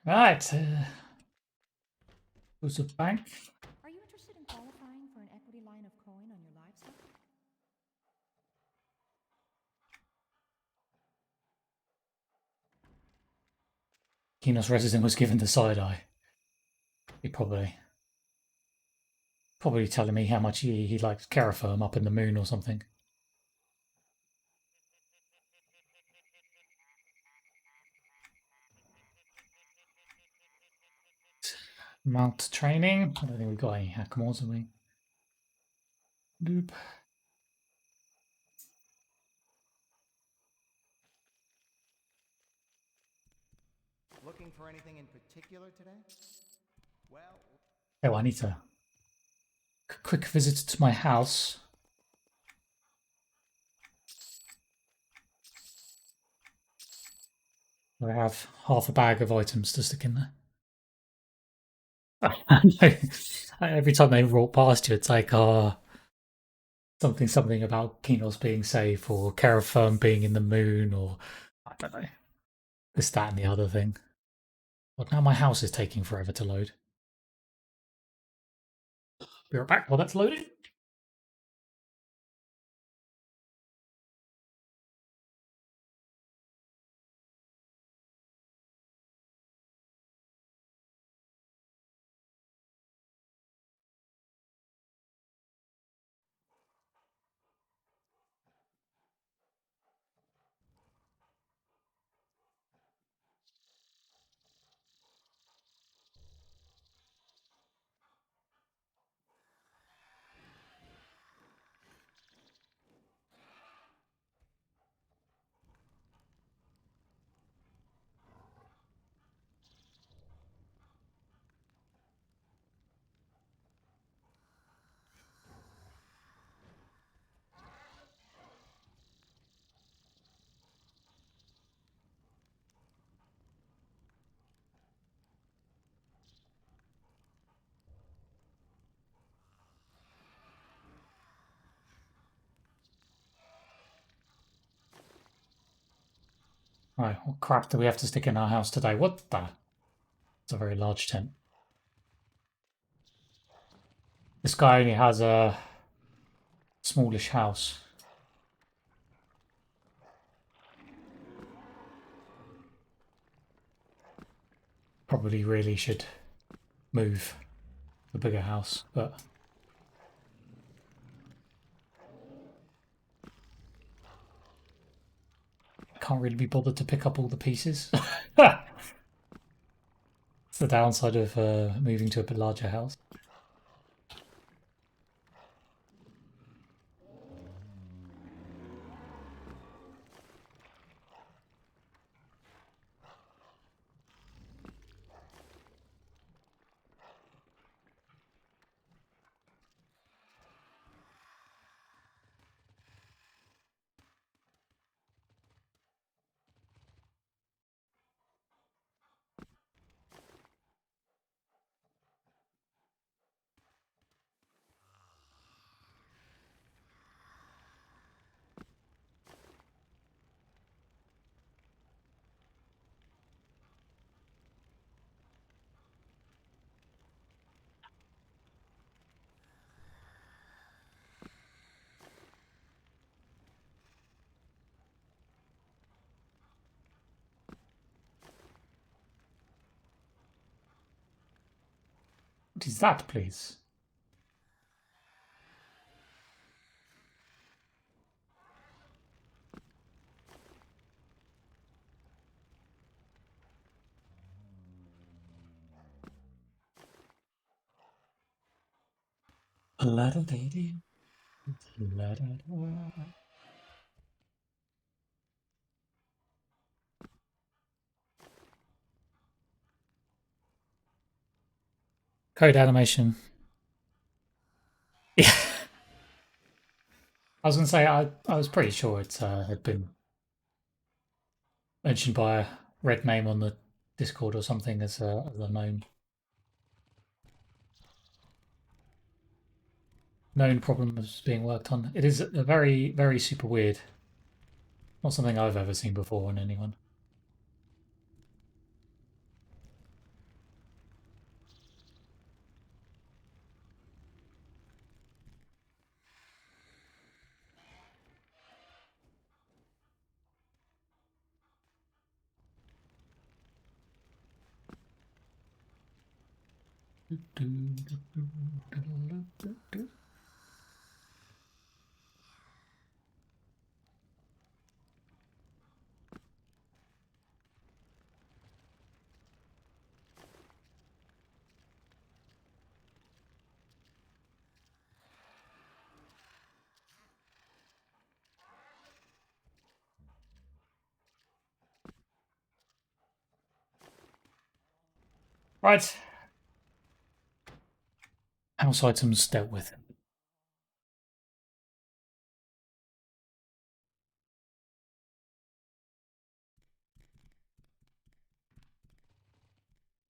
Right. Who's a bank? Are you interested in qualifying for an equity line of coin on your livestock? Kinos resident was given the side eye. He probably telling me how much he likes Caraferm up in the moon or something. Mount training. I don't think we've got any Hackmores, have we? Nope. Looking for anything in particular today? Well, Oh, I need to quick visit to my house. I have half a bag of items to stick in there. Every time they walk past you, it's like, something about Kinos being safe or Caraferm being in the moon or I don't know. This, that, and the other thing. But now my house is taking forever to load. Be right back while that's loading. Right, what crap do we have to stick in our house today? What the? It's a very large tent. This guy only has a smallish house. Probably really should move the bigger house, but I can't really be bothered to pick up all the pieces. It's the downside of moving to a bit larger house. What is that, please? La-da-da-dee. La-da-da. Code animation. Yeah. I was going to say, I was pretty sure it had been mentioned by a red name on the Discord or something as a known problem was being worked on. It is a very, very super weird. Not something I've ever seen before on anyone. Right. House items dealt with.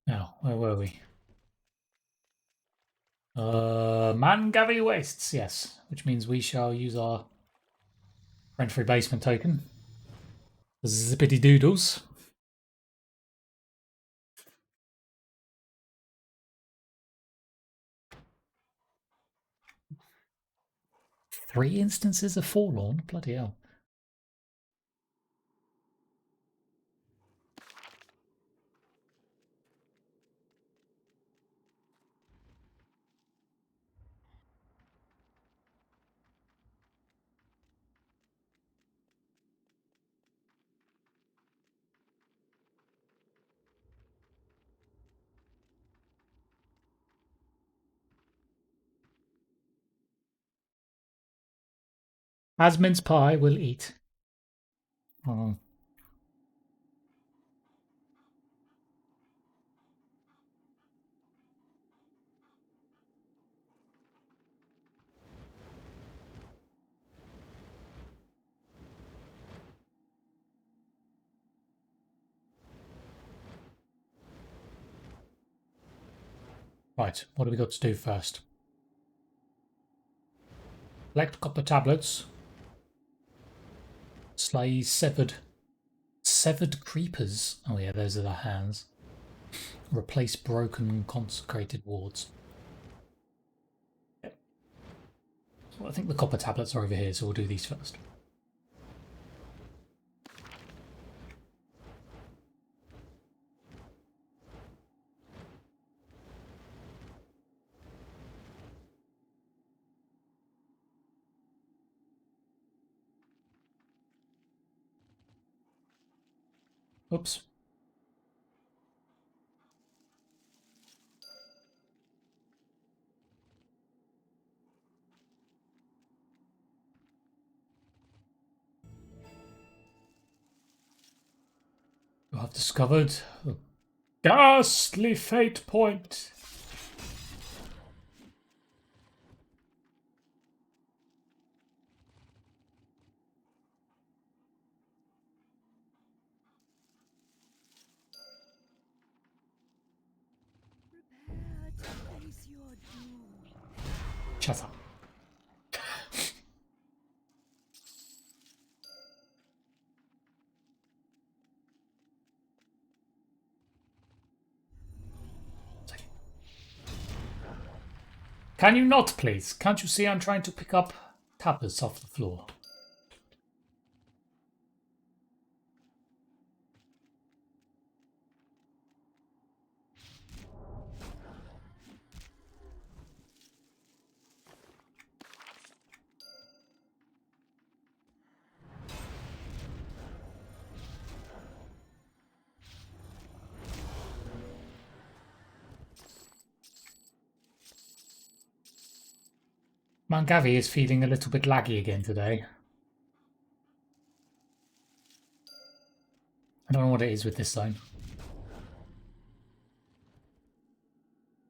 Now, where were we? Mangavi wastes, yes. Which means we shall use our rent-free basement token. Zippity doodles. Three instances of Forlorn? Bloody hell. As mince pie will eat. Oh. Right, what do we got to do first? Collect copper tablets. Slay severed creepers. Oh yeah, those are the hands. Replace broken consecrated wards. Yep. Well, I think the copper tablets are over here, so we'll do these first. Oops. You have discovered the ghastly fate point. Prepare to face your doom. Shut up. Can you not, please? Can't you see I'm trying to pick up tablets off the floor? Mangavi is feeling a little bit laggy again today. I don't know what it is with this zone.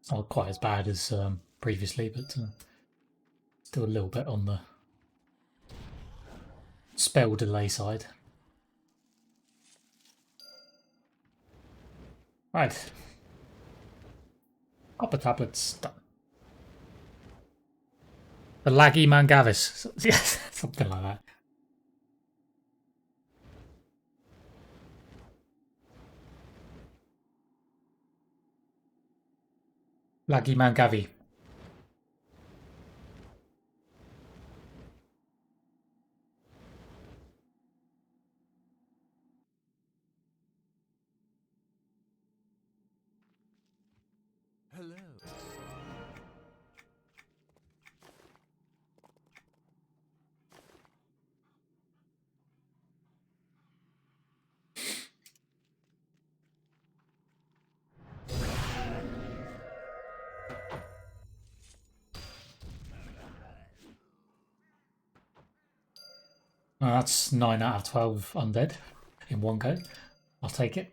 It's not quite as bad as previously, but still a little bit on the spell delay side. Right. Copper tablets done. The laggy Mangavis. Yes, something like that. Laggy Mangavi. Hello. That's 9 out of 12 undead in one go. I'll take it.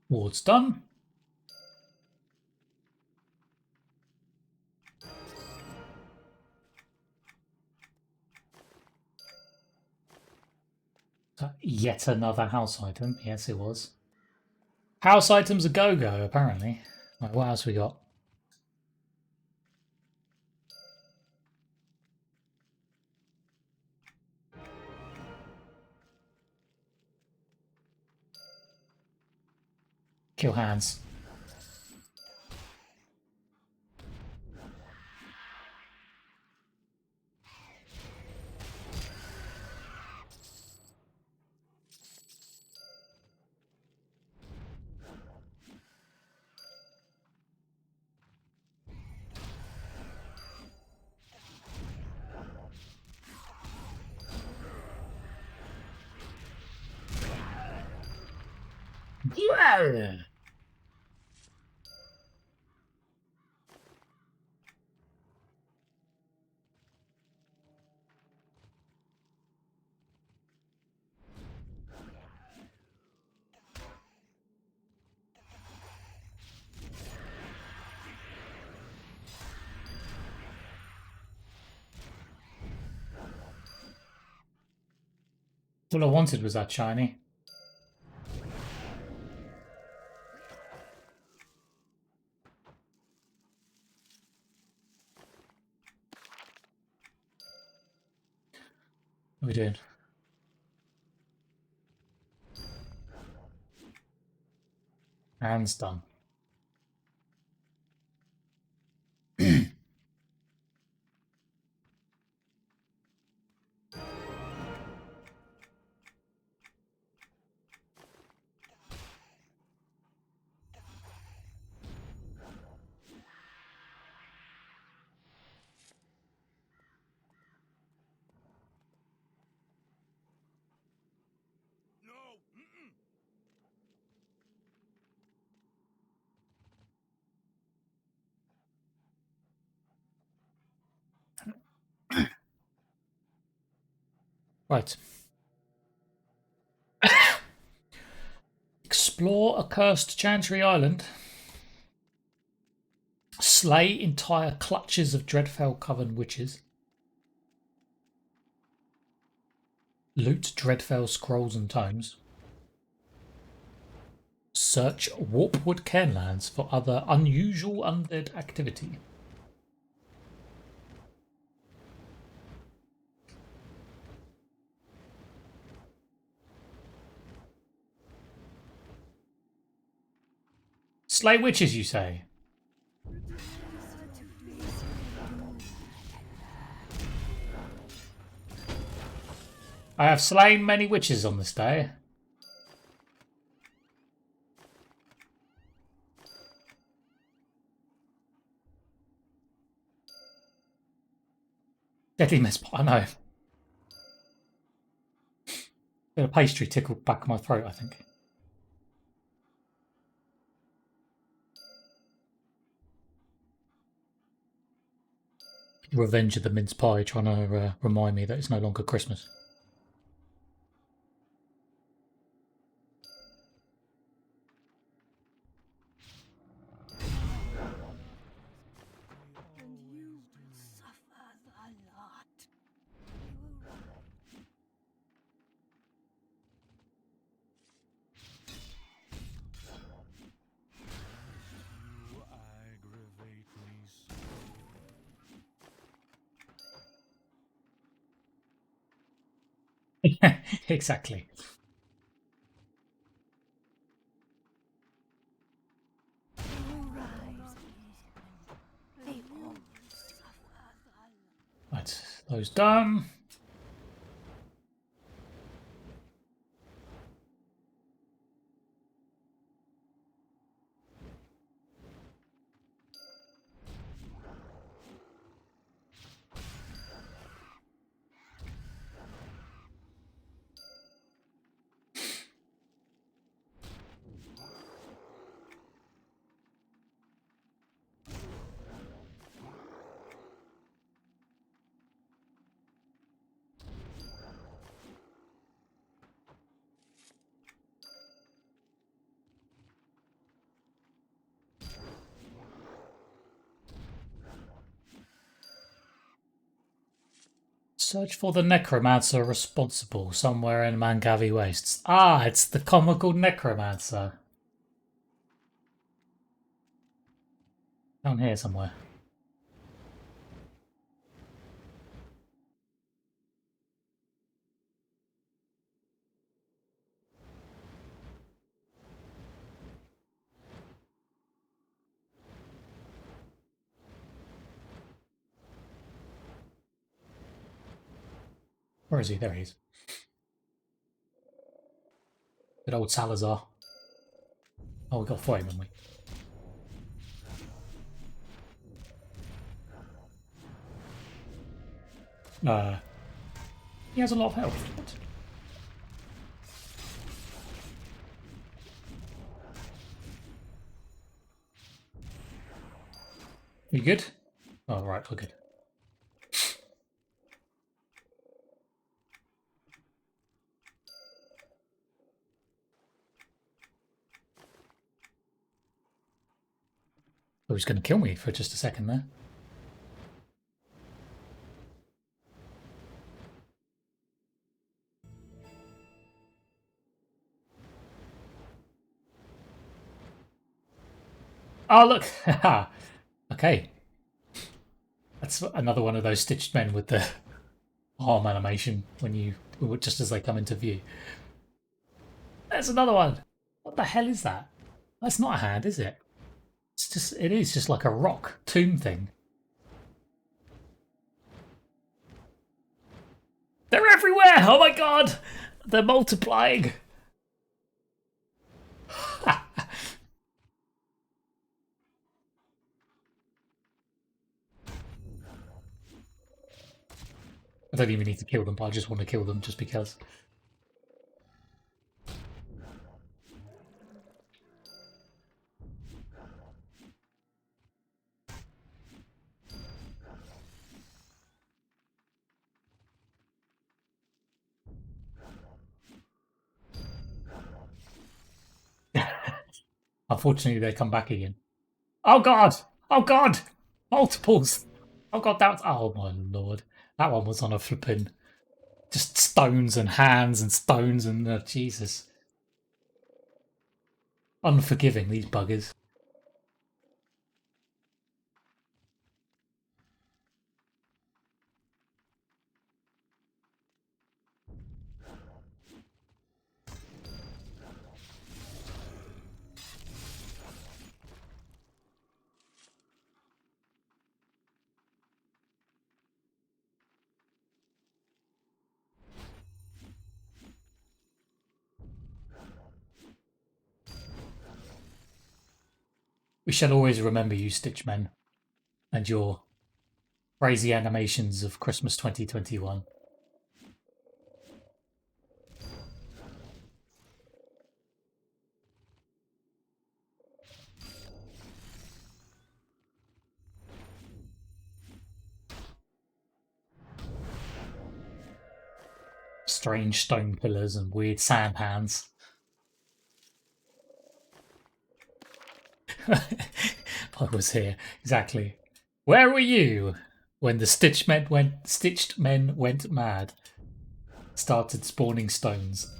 Ward's done. Yet another house item. Yes, it was. House items a go-go, apparently. Right, what else we got? Kill hands. Yeah. All I wanted was that shiny. What are we doing? Hands done. Right. Explore a cursed chantry island. Slay entire clutches of Dreadfell Coven witches. Loot Dreadfell scrolls and tomes. Search Warpwood Cairnlands for other unusual undead activity. Slay witches, you say? I have slain many witches on this day. Deadly mess, I know. Bit of pastry tickled back of my throat, I think. Revenge of the mince pie trying to remind me that it's no longer Christmas. Exactly. Those done. Search for the necromancer responsible somewhere in Mangavi Wastes. Ah, it's the comical necromancer. Down here somewhere. Where is he? There he is. Good old Salazar. Oh, we got to fight him, haven't we? He has a lot of health. What? You good? Oh, right, we're good. Oh, he's going to kill me for just a second there. Oh, look! Okay. That's another one of those stitched men with the arm animation when you just as they come into view. There's another one. What the hell is that? That's not a hand, is it? It is just like a rock tomb thing. They're everywhere! Oh my god! They're multiplying! I don't even need to kill them, but I just want to kill them just because. Unfortunately, they come back again. Oh god! Oh god! Multiples! Oh god, that was. Oh my lord. That one was on a flipping. Just stones and hands and stones and. Jesus. Unforgiving, these buggers. We shall always remember you, Stitchmen, and your crazy animations of Christmas 2021. Strange stone pillars and weird sand hands. I was here, exactly. Where were you when the stitched men went mad? Started spawning stones.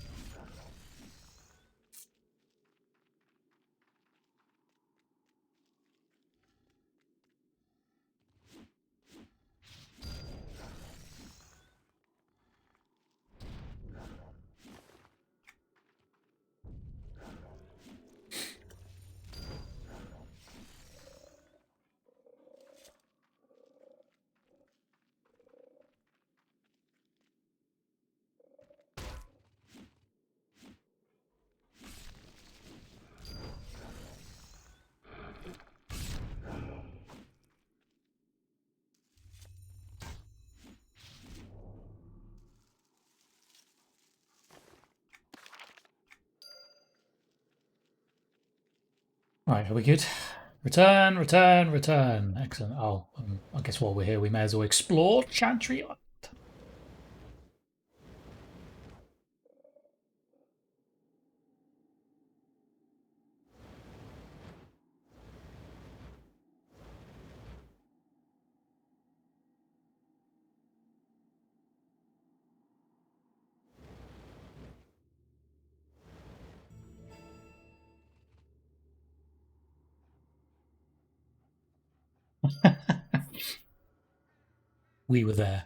Right, are we good? Return, return, return. Excellent. Oh, I guess while we're here, we may as well explore Chantry. We were there.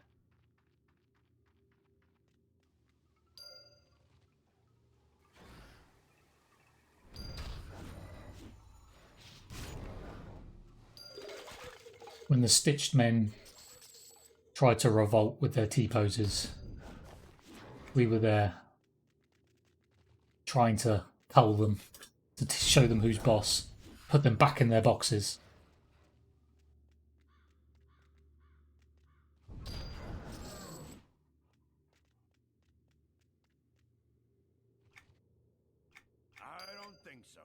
When the stitched men tried to revolt with their T-poses, we were there trying to cull them, to show them who's boss, put them back in their boxes. I don't think so.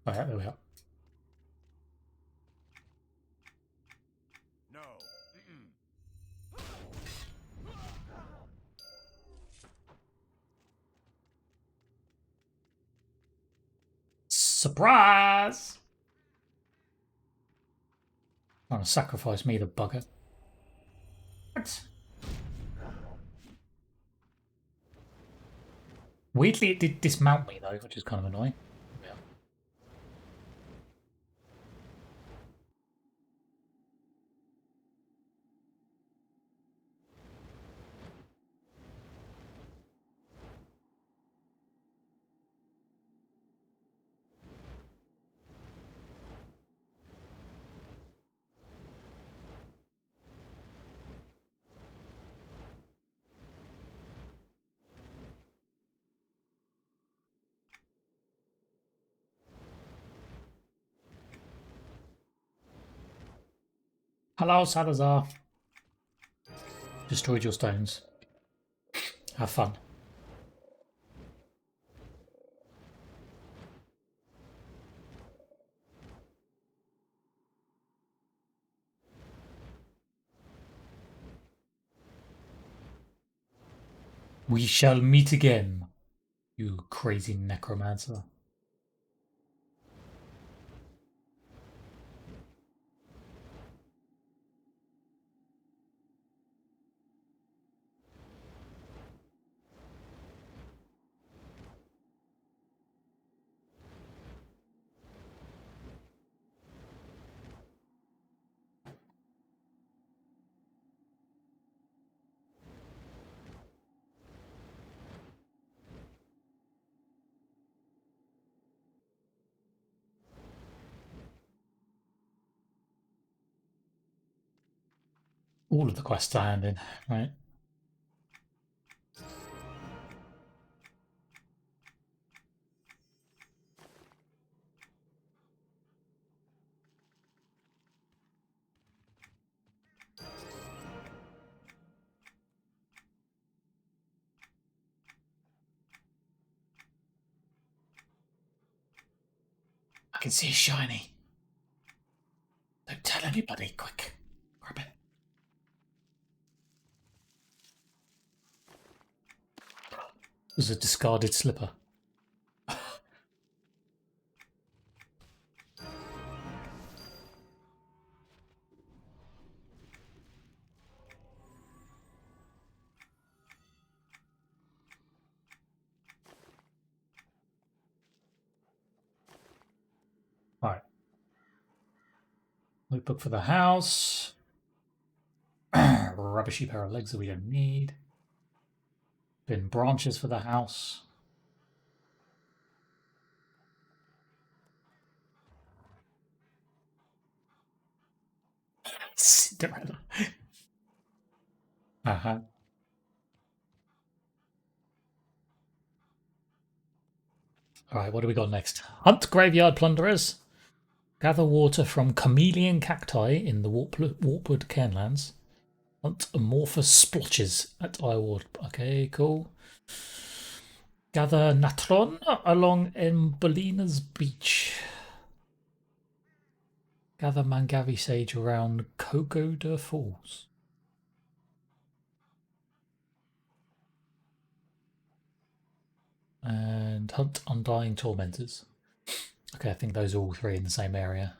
Oh yeah, there we are. No. Surprise! Trying to sacrifice me, the bugger. What? Weirdly, it did dismount me though, which is kind of annoying. Yeah. Hello, Salazar. Destroyed your stones. Have fun. We shall meet again, you crazy necromancer. All of the quests are handing, right? I can see it shiny. Don't tell anybody, quick. Grab it. There's a discarded slipper. Notebook for the house. Rubbishy pair of legs that we don't need. Bin branches for the house. Cinderella. Uh-huh. Alright, what do we got next? Hunt graveyard plunderers. Gather water from chameleon cacti in the Warpwood Cairnlands. Hunt amorphous splotches at Iward. Okay, cool. Gather natron along Embolina's beach. Gather Mangavi sage around Kogoda Falls. And hunt undying tormentors. Okay, I think those are all three in the same area.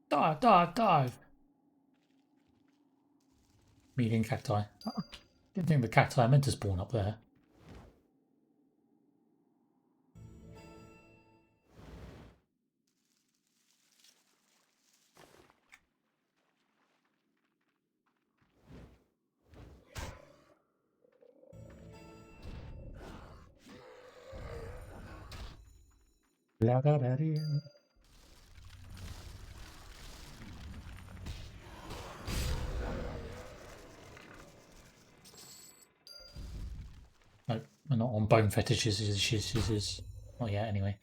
Dive, dive, dive! Median cacti. Didn't think the cacti meant to spawn up there. La da da dee. No, we're not on bone fetishes. Not yet, anyway.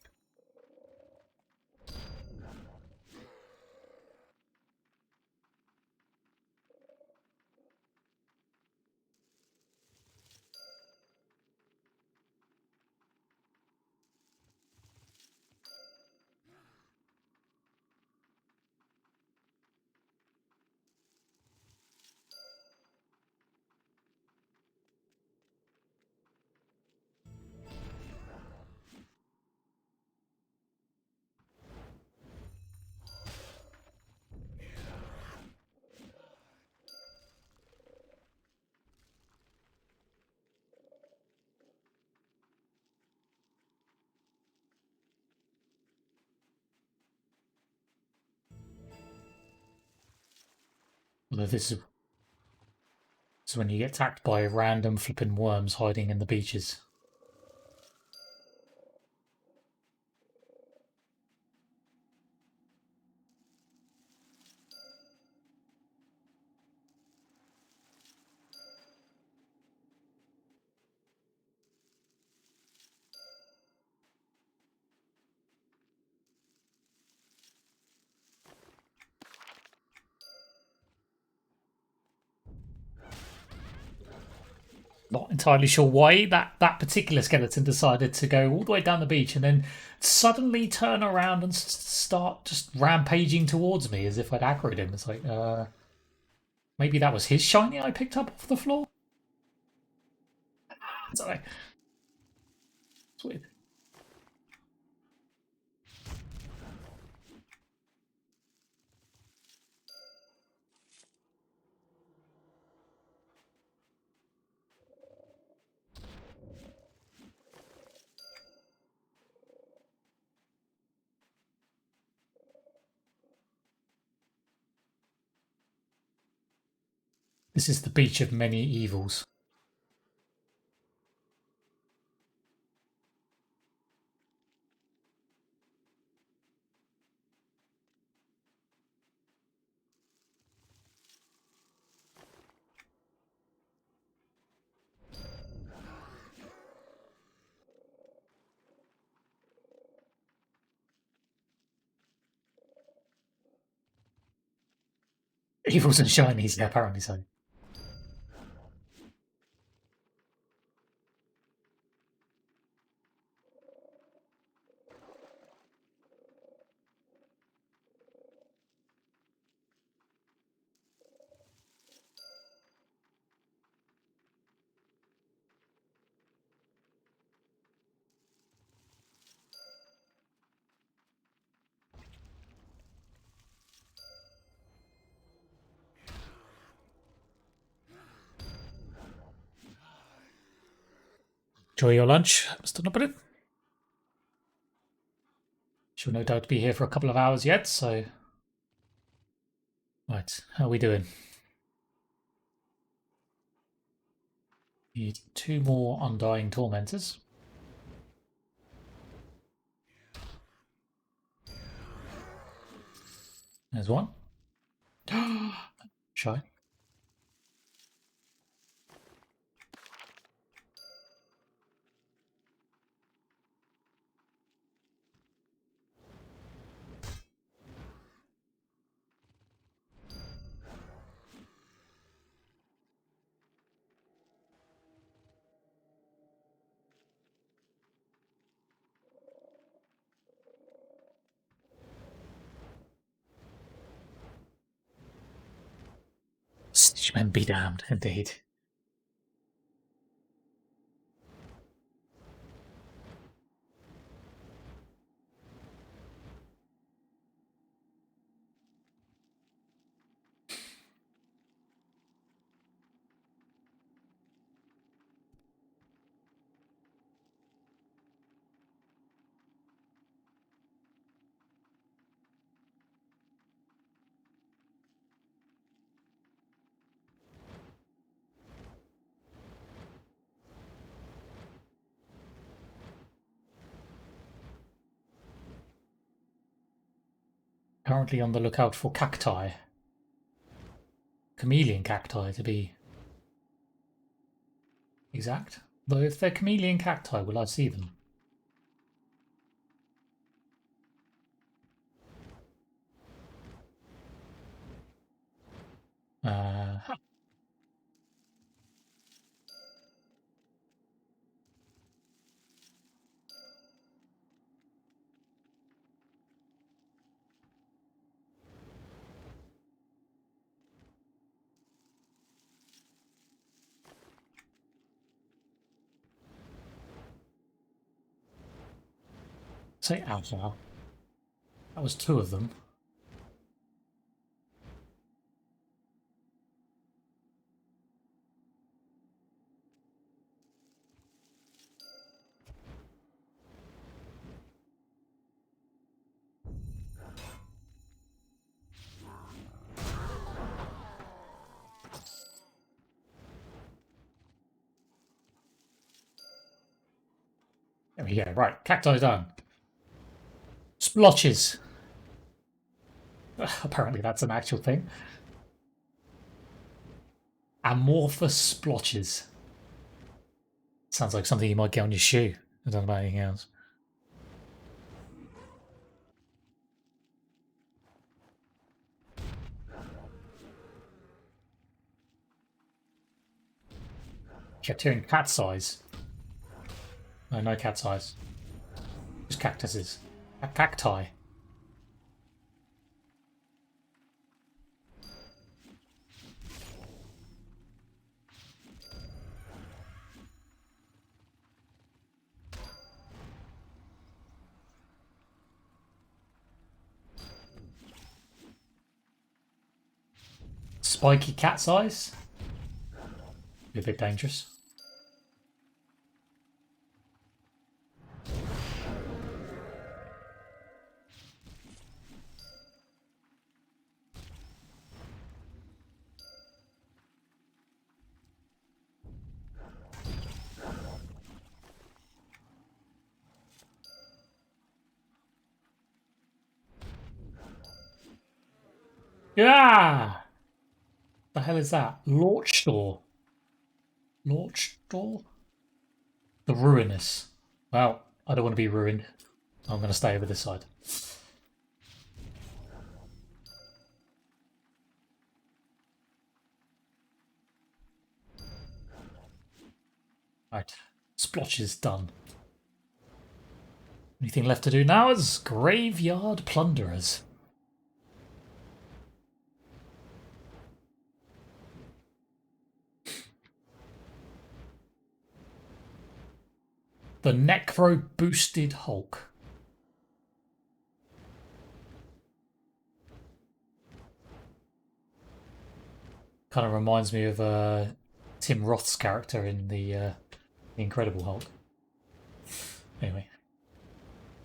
Although this is when you get attacked by random flipping worms hiding in the beaches. Not entirely sure why that particular skeleton decided to go all the way down the beach and then suddenly turn around and start just rampaging towards me as if I'd aggroed him. It's like, maybe that was his shiny I picked up off the floor? Sorry. It's weird. This is the beach of many evils. Evils and shinies, yeah, apparently so. Enjoy your lunch, Mr. Nobody. She'll no doubt be here for a couple of hours yet, so... Right, how are we doing? Need 2 more Undying Tormentors. There's one. Shy. Stitchmen be damned, indeed. Currently on the lookout for cacti. Chameleon cacti, to be exact. Though if they're chameleon cacti, will I see them? Huh. Say out now. That was 2 of them. There we go. Right, cacti done. Splotches. Apparently that's an actual thing. Amorphous splotches. Sounds like something you might get on your shoe. I don't know about anything else. Kept hearing cat size. No, no cat size. Just cactuses. Cacti. Spiky cat size? Be a bit dangerous. Yeah! The hell is that? Launch door. Launch door? The ruinous. Well, I don't want to be ruined. I'm going to stay over this side. Right. Splotch is done. Anything left to do now is Graveyard Plunderers. The Necro Boosted Hulk. Kind of reminds me of Tim Roth's character in the Incredible Hulk. Anyway,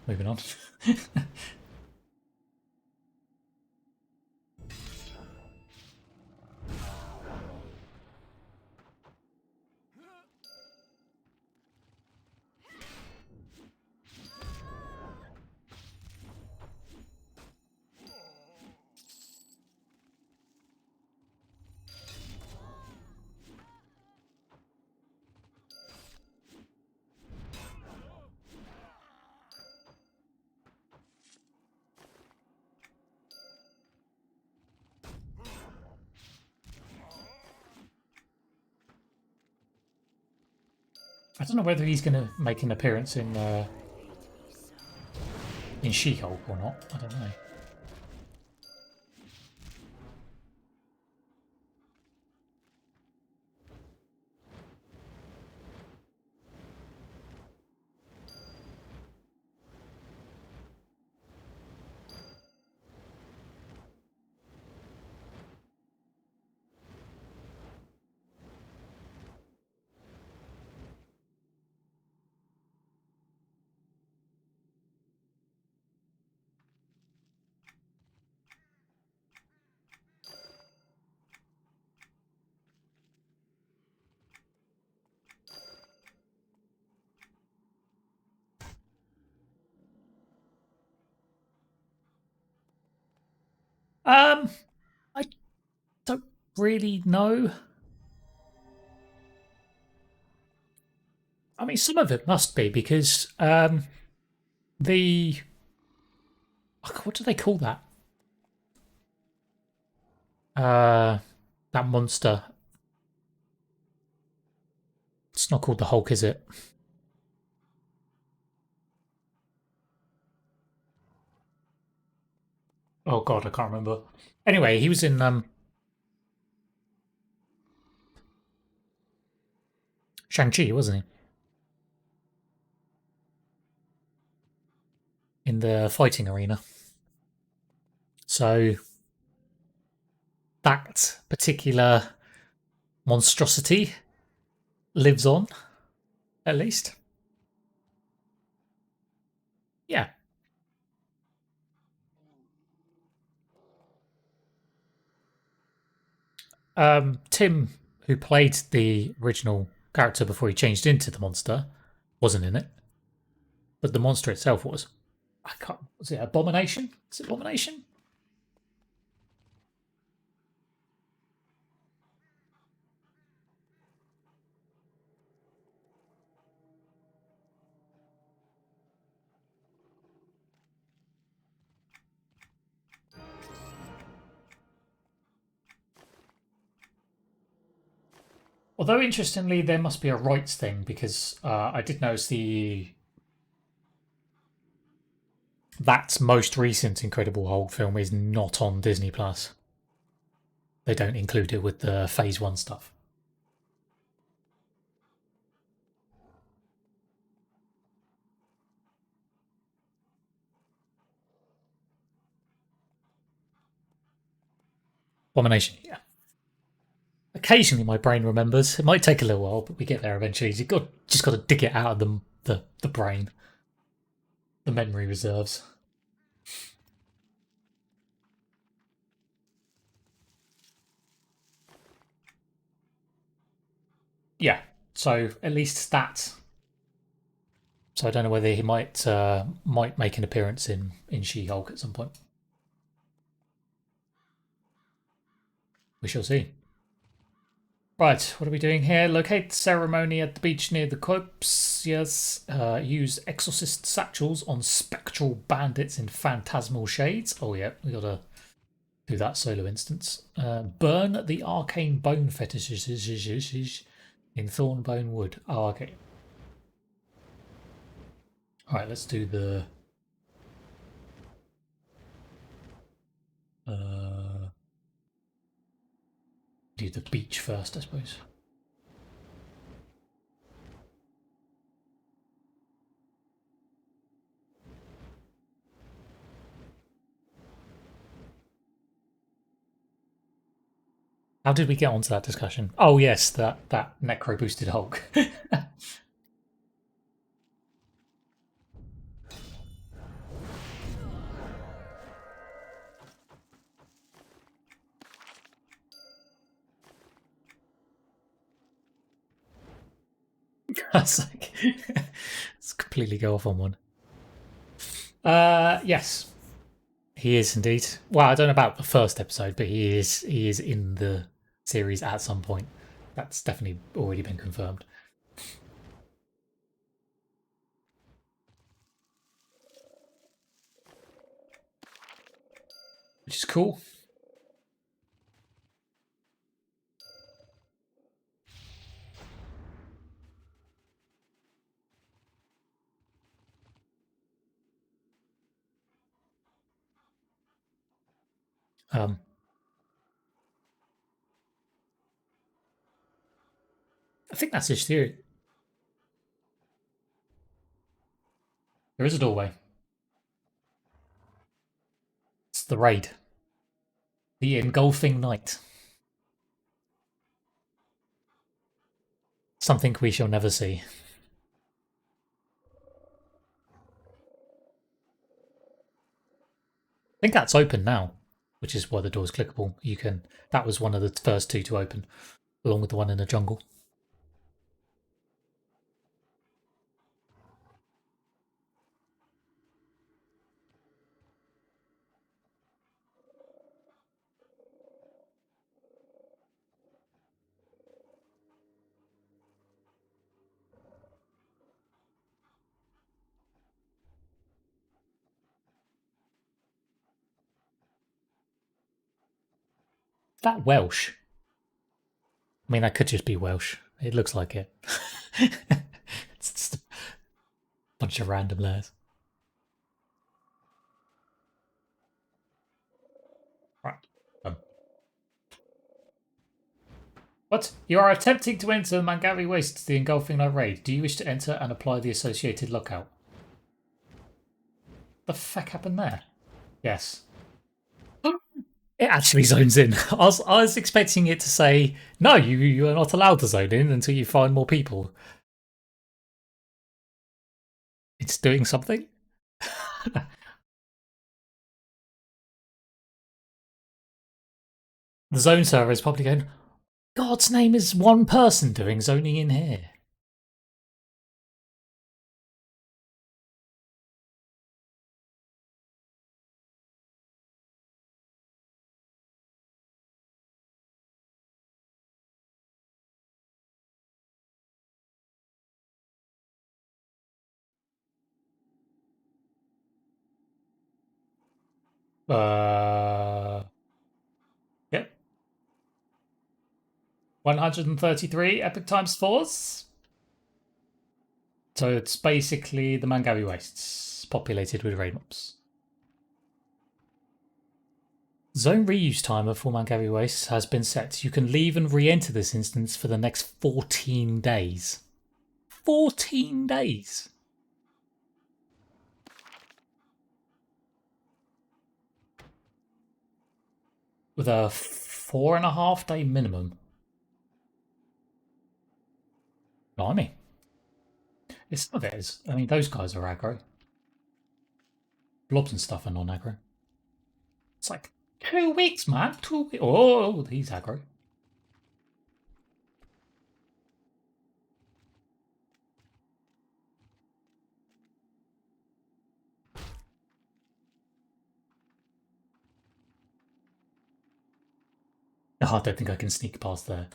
moving on. I don't know whether he's going to make an appearance in She-Hulk or not. I don't know. I don't really know. I mean, some of it must be because the what do they call that? That monster. It's not called the Hulk, is it? Oh god, I can't remember. Anyway, he was in Shang-Chi, wasn't he? In the fighting arena. So that particular monstrosity lives on, at least. Yeah. Tim, who played the original character before he changed into the monster, wasn't in it. But the monster itself was. I can't. Was it Abomination? Is it Abomination? Although, interestingly, there must be a rights thing because I did notice that most recent Incredible Hulk film is not on Disney Plus. They don't include it with the Phase 1 stuff. Abomination, yeah. Occasionally, my brain remembers. It might take a little while, but we get there eventually. Just got to dig it out of the brain, the memory reserves. Yeah, so at least that. So I don't know whether he might make an appearance in She-Hulk at some point. We shall see. Right, what are we doing here? Locate ceremony at the beach near the corpse. Yes. Use exorcist satchels on spectral bandits in phantasmal shades. Oh yeah, we gotta do that solo instance. Burn the arcane bone fetishes in Thornbone Wood. Oh, okay. Alright, let's do the... do the beach first, I suppose. How did we get onto that discussion? Oh yes, that necro boosted Hulk. It's like it's completely go off on one. Yes, he is indeed. Well, I don't know about the first episode, but he is in the series at some point. That's definitely already been confirmed. Which is cool. Um, I think that's his theory. There is a doorway. It's the raid. The engulfing night. Something we shall never see. I think that's open now, which is why the door's clickable. You can. That was one of the first two to open, along with the one in the jungle. Is that Welsh? I mean, that could just be Welsh. It looks like it. It's just a bunch of random layers. Right. What? You are attempting to enter Mangavi Wastes, the engulfing night raid. Do you wish to enter and apply the associated lockout? The fuck happened there? Yes. It actually zones in. I was expecting it to say, no, you are not allowed to zone in until you find more people. It's doing something? The zone server is probably going, God's name is one person doing zoning in here. Yep. 133 epic times 4s. So it's basically the Mangavi Wastes, populated with raid mobs. Zone reuse timer for Mangavi Wastes has been set. You can leave and re-enter this instance for the next 14 days. 14 days! With a 4.5 day minimum. Blimey. It's some of it is. I mean, those guys are aggro. Blobs and stuff are non-aggro. It's like 2 weeks, man. 2 weeks. Oh, he's aggro. Oh, I don't think I can sneak past there.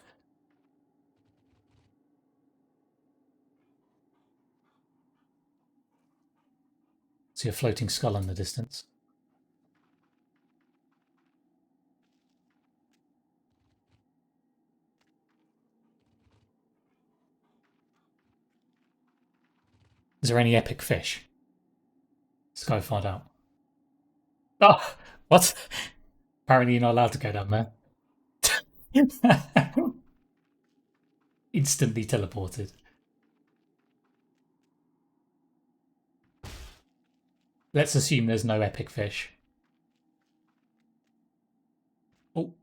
See a floating skull in the distance. Is there any epic fish? Let's go find out. Oh, what? Apparently you're not allowed to go down there. Instantly teleported. Let's assume there's no epic fish. Oh.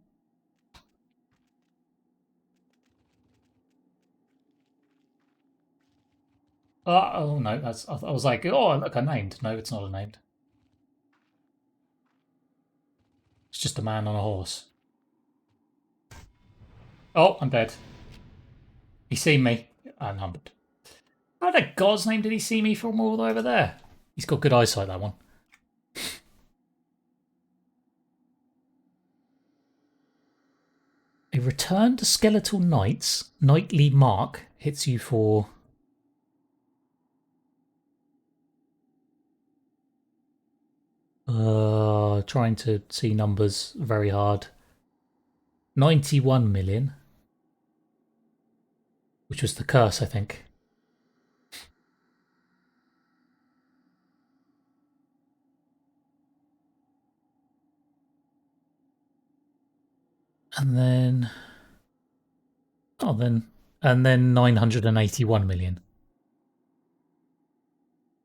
Oh no, that's. I was like, oh look, I named. No, it's not a named. It's just a man on a horse. Oh, I'm dead. He's seen me. Unnumbered. How the God's name did he see me from all the way over there? He's got good eyesight, that one. A return to Skeletal Knights nightly mark hits you for... trying to see numbers very hard. 91 million. Which was the curse, I think. And then... Oh, then... And then 981 million.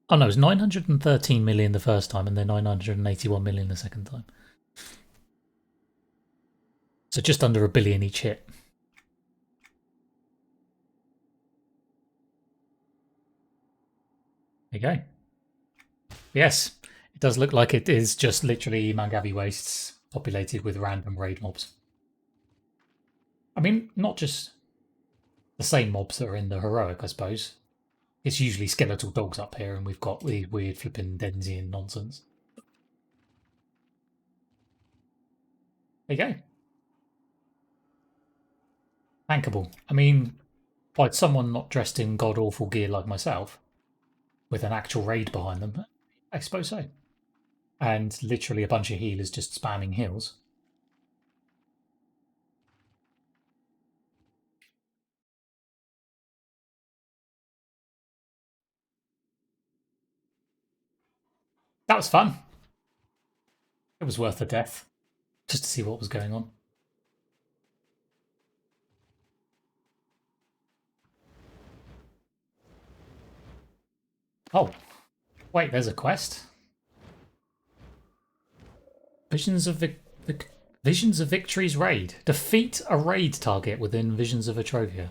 Oh no, it was 913 million the first time and then 981 million the second time. So just under a billion each hit. There you go. Yes, it does look like it is just literally Mangavi wastes populated with random raid mobs. I mean, not just the same mobs that are in the heroic, I suppose. It's usually skeletal dogs up here, and we've got the weird flipping Denzian nonsense. There you go. Bankable. I mean, by someone not dressed in god awful gear like myself, with an actual raid behind them, I suppose so. And literally a bunch of healers just spamming heals. That was fun. It was worth the death, just to see what was going on. Oh, wait, there's a quest. Visions of Visions of Victory's raid. Defeat a raid target within Visions of Vetrovia.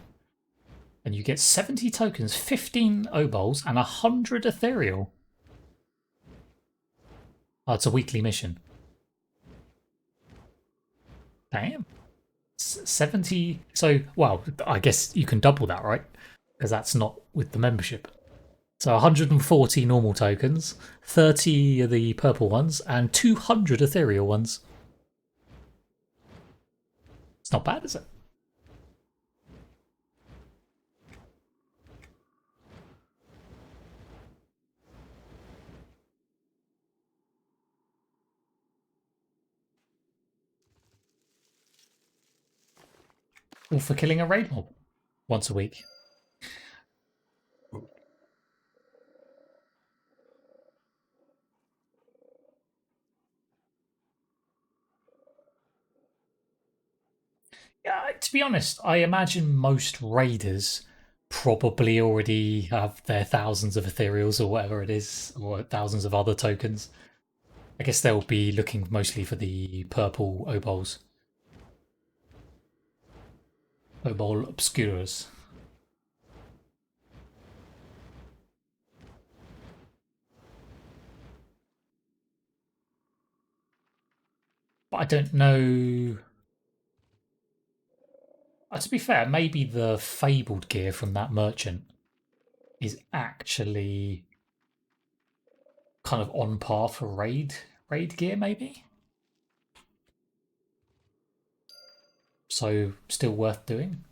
And you get 70 tokens, 15 obols, and 100 ethereal. Oh, it's a weekly mission. Damn. 70. So, well, I guess you can double that, right? Because that's not with the membership. So 140 normal tokens, 30 of the purple ones, and 200 ethereal ones. It's not bad, is it? All for killing a raid mob once a week. Yeah, to be honest, I imagine most raiders probably already have their thousands of ethereals or whatever it is, or thousands of other tokens. I guess they'll be looking mostly for the purple obols. Obol obscurus. But I don't know. To be fair, maybe the fabled gear from that merchant is actually kind of on par for raid gear, maybe. So still worth doing.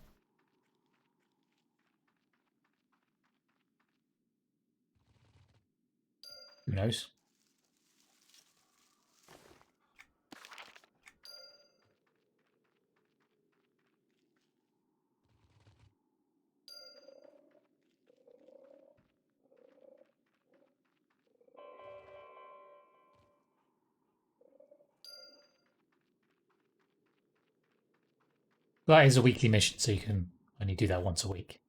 Who knows? That is a weekly mission, so you can only do that once a week.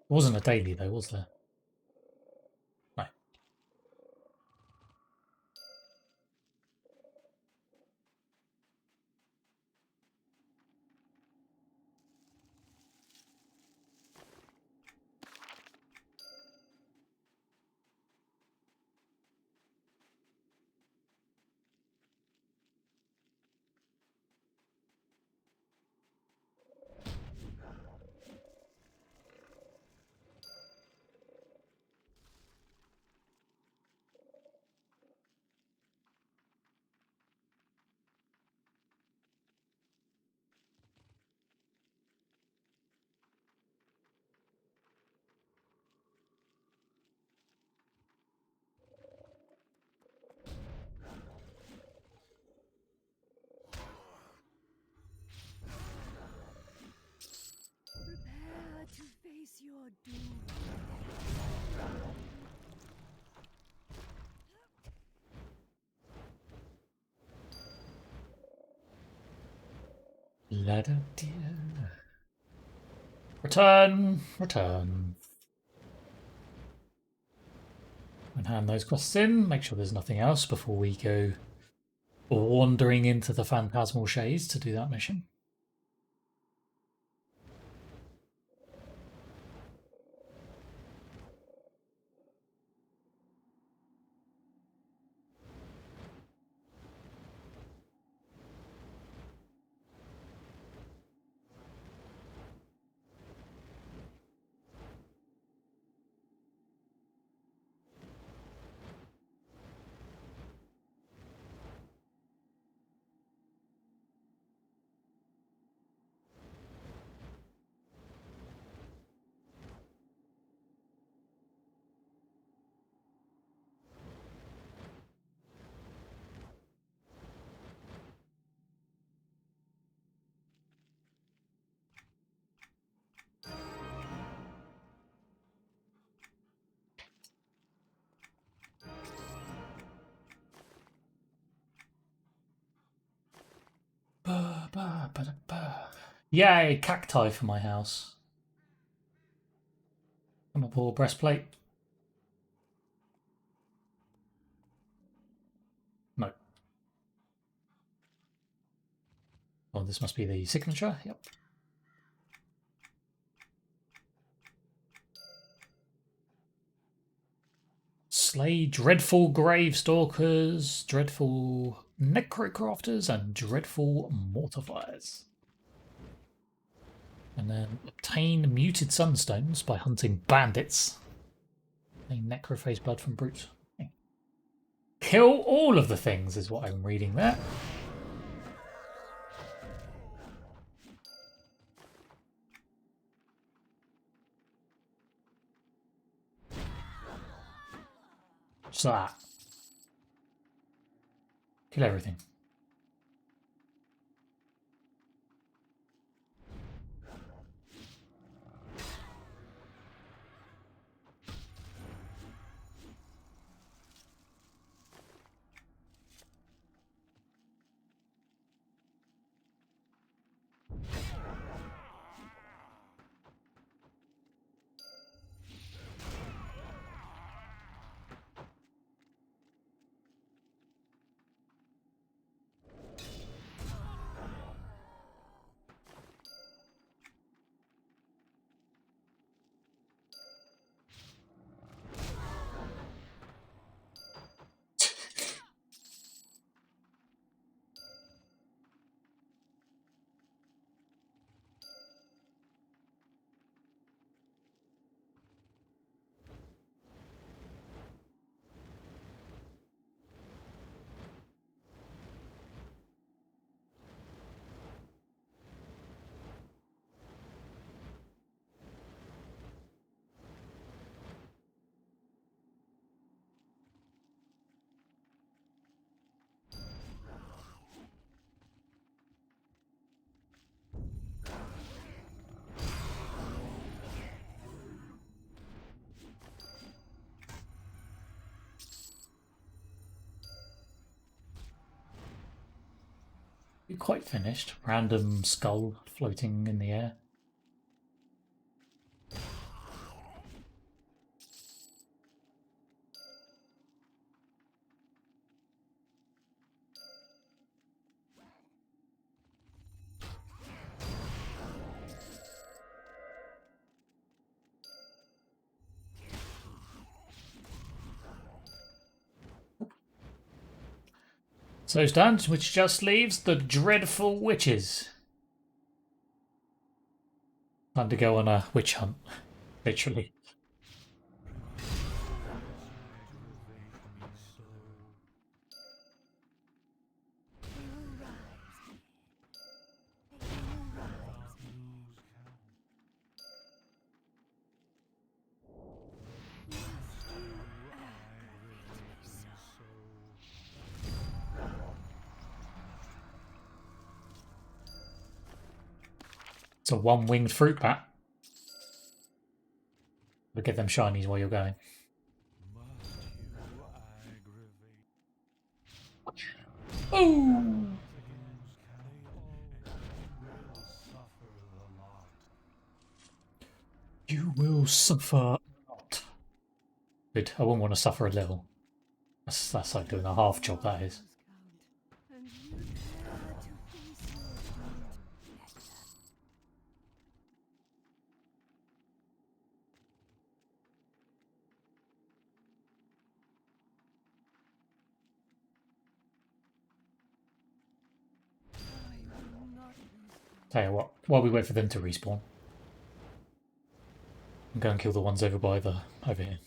It wasn't a daily though, was there? No. Return, return. And hand those quests in. Make sure there's nothing else before we go wandering into the Phantasmal Shades to do that mission. Yay, cacti for my house. I'm a poor breastplate. No. Oh, this must be the signature. Yep. Slay dreadful grave stalkers, dreadful necrocrafters, and dreadful mortifiers. And then obtain muted sunstones by hunting bandits. A necrophage blood from brutes. Okay. Kill all of the things is what I'm reading there. What's that? Kill everything. You're quite finished. Random skull floating in the air. So done, which just leaves the dreadful witches. Time to go on a witch hunt, literally. It's a one-winged fruit bat. But get them shinies while you're going. Oh! You will suffer not. Good. I wouldn't want to suffer a little. That's like doing a half job, that is. Tell you what, while we wait for them to respawn, I'm going to kill the ones over here.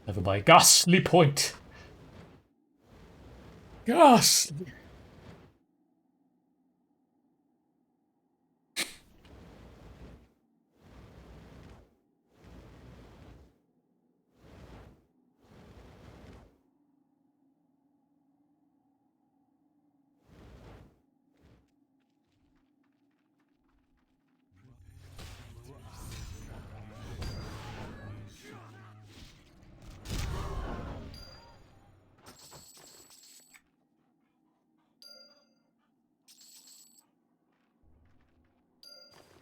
Over by Ghastly Point. Ghastly.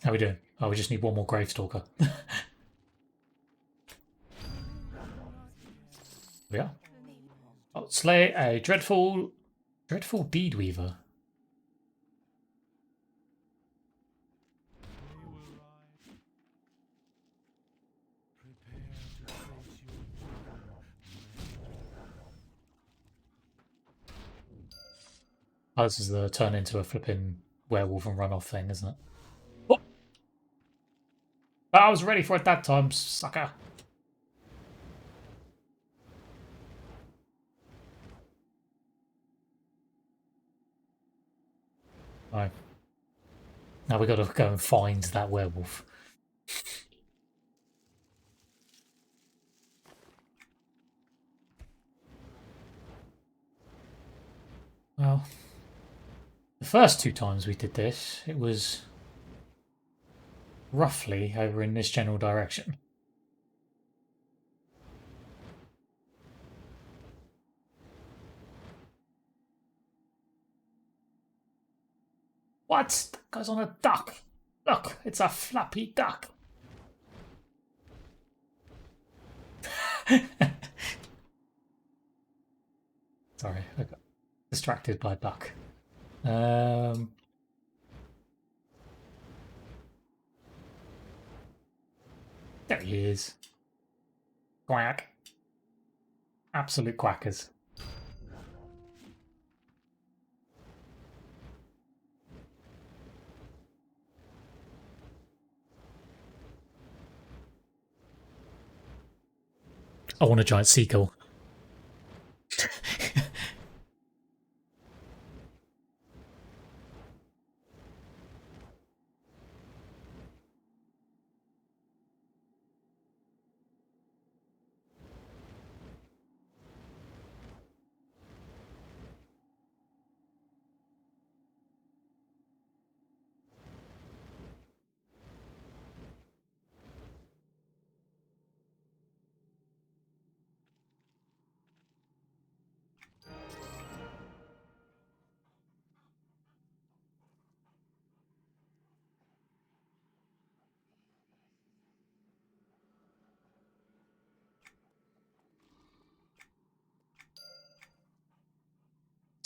How we doing? Oh, we just need one more Gravestalker. We are. Oh, slay a dreadful deed weaver. Oh, this is the turn into a flipping werewolf and run off thing, isn't it? Oh! I was ready for it that time, sucker. Right. Now we got to go and find that werewolf. Well, the first 2 times we did this, it was roughly over in this general direction. What? That guy's on a duck. Look, it's a flappy duck. Sorry, I got distracted by a duck. There he is. Quack. Absolute quackers. I want a giant seagull.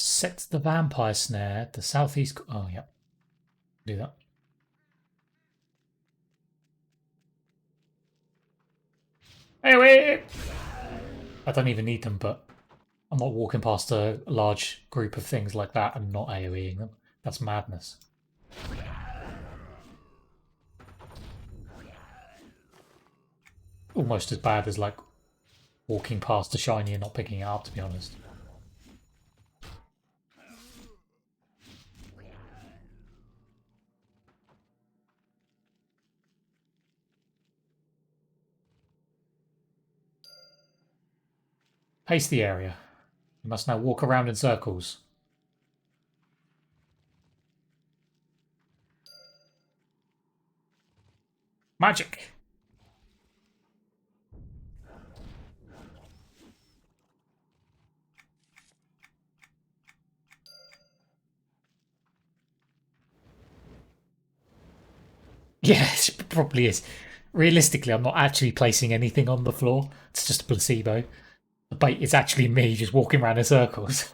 Set the vampire snare at the southeast. Oh, yeah. Do that. Anyway, I don't even need them, but I'm not walking past a large group of things like that and not AoEing them. That's madness. Almost as bad as like walking past a shiny and not picking it up, to be honest. Pace the area. You must now walk around in circles. Magic! Yes, it probably is. realistically, I'm not actually placing anything on the floor. It's just a placebo. The bait is actually me just walking around in circles.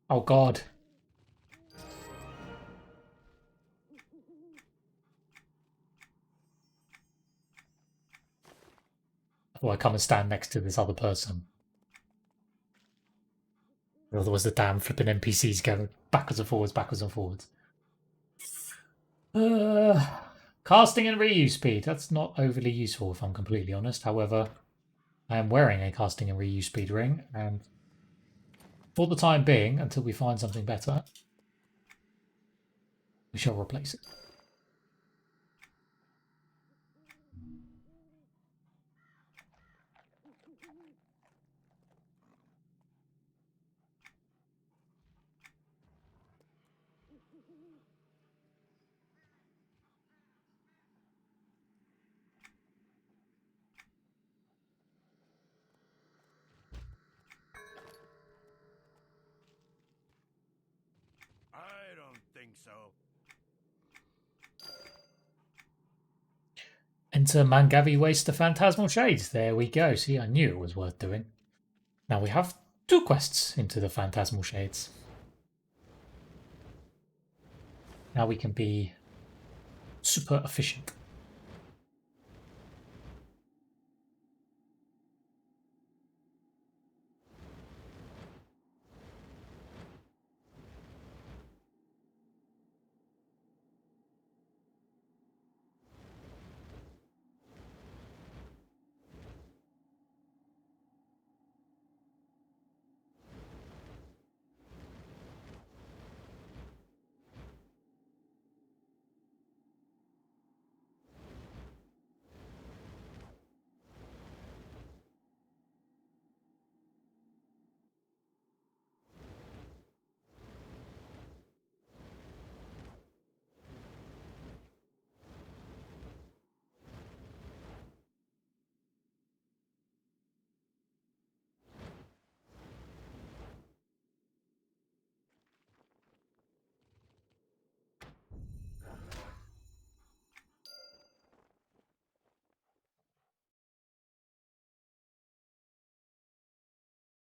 Oh god. Or I come and stand next to this other person. Otherwise the damn flipping NPCs going backwards and forwards, backwards and forwards. Casting and reuse speed. That's not overly useful if I'm completely honest. However, I am wearing a casting and reuse speed ring, and for the time being, until we find something better, we shall replace it. I don't think so. Enter Mangavi Waste the Phantasmal Shades. There we go. See, I knew it was worth doing. Now we have 2 quests into the Phantasmal Shades. Now we can be super efficient.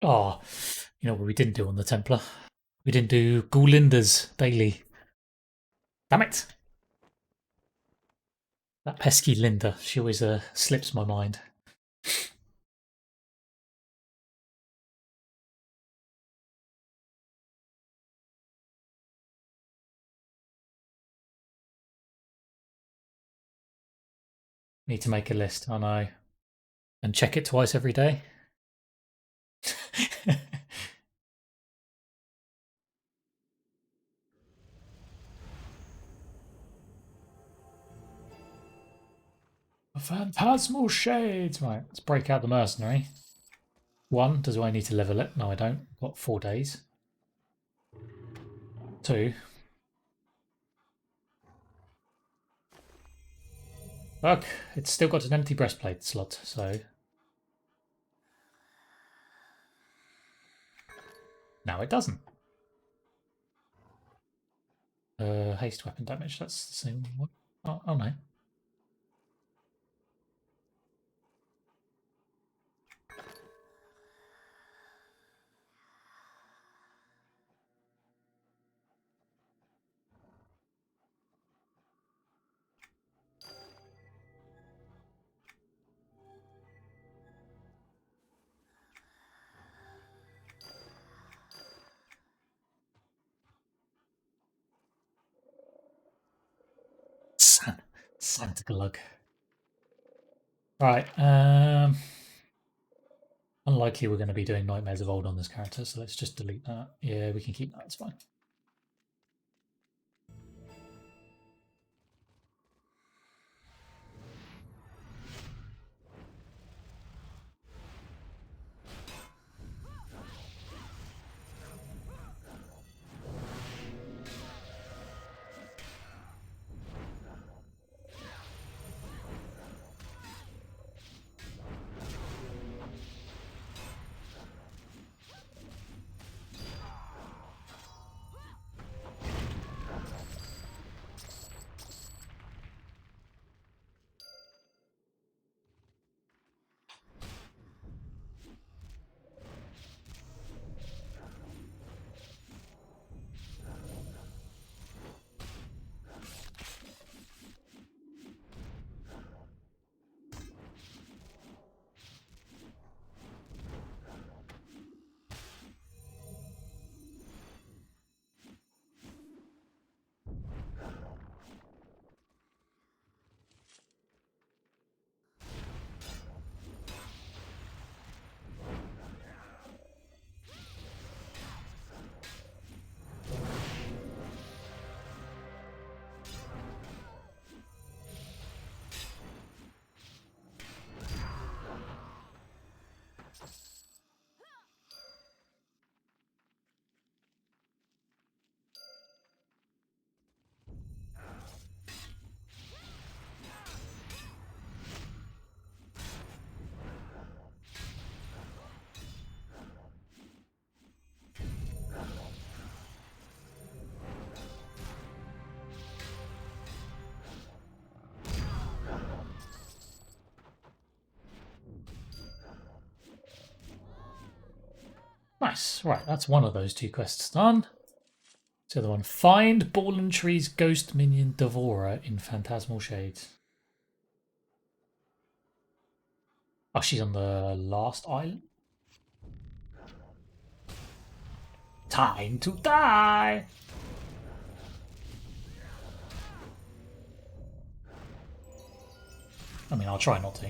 Oh, you know what we didn't do on the Templar? We didn't do Goulinda's daily. Damn it! That pesky Linda. She always slips my mind. Need to make a list, I know. And check it twice every day. Phantasmal Shades! Right, let's break out the Mercenary. 1, do I need to level it? No, I don't. I've got 4 days. 2. Look, it's still got an empty breastplate slot, so... Now it doesn't. Haste weapon damage, that's the same one. Oh no. Santa Glug. Right, unlikely we're going to be doing Nightmares of Old on this character, so let's just delete that. Yeah, we can keep that, it's fine. Nice. Right, that's one of those 2 quests done. The other one, find Ball Tree's ghost minion Devourer in Phantasmal Shades. Oh, she's on the last island. Time to die! I mean, I'll try not to.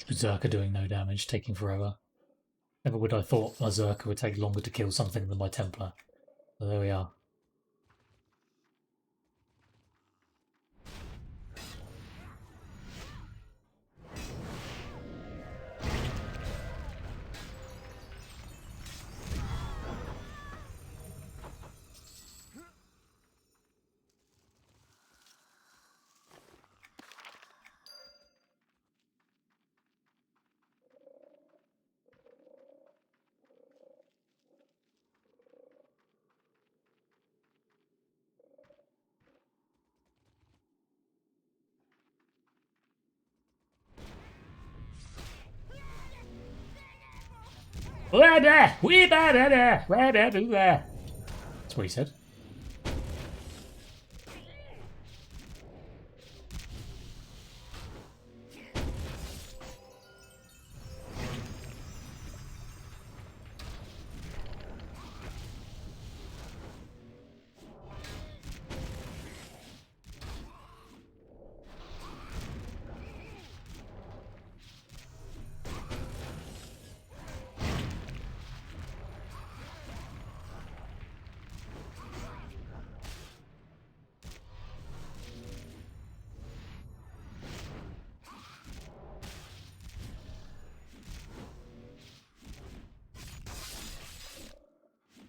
Berserker doing no damage, taking forever. Never would I thought Berserker would take longer to kill something than my Templar. So there we are. That's what he said.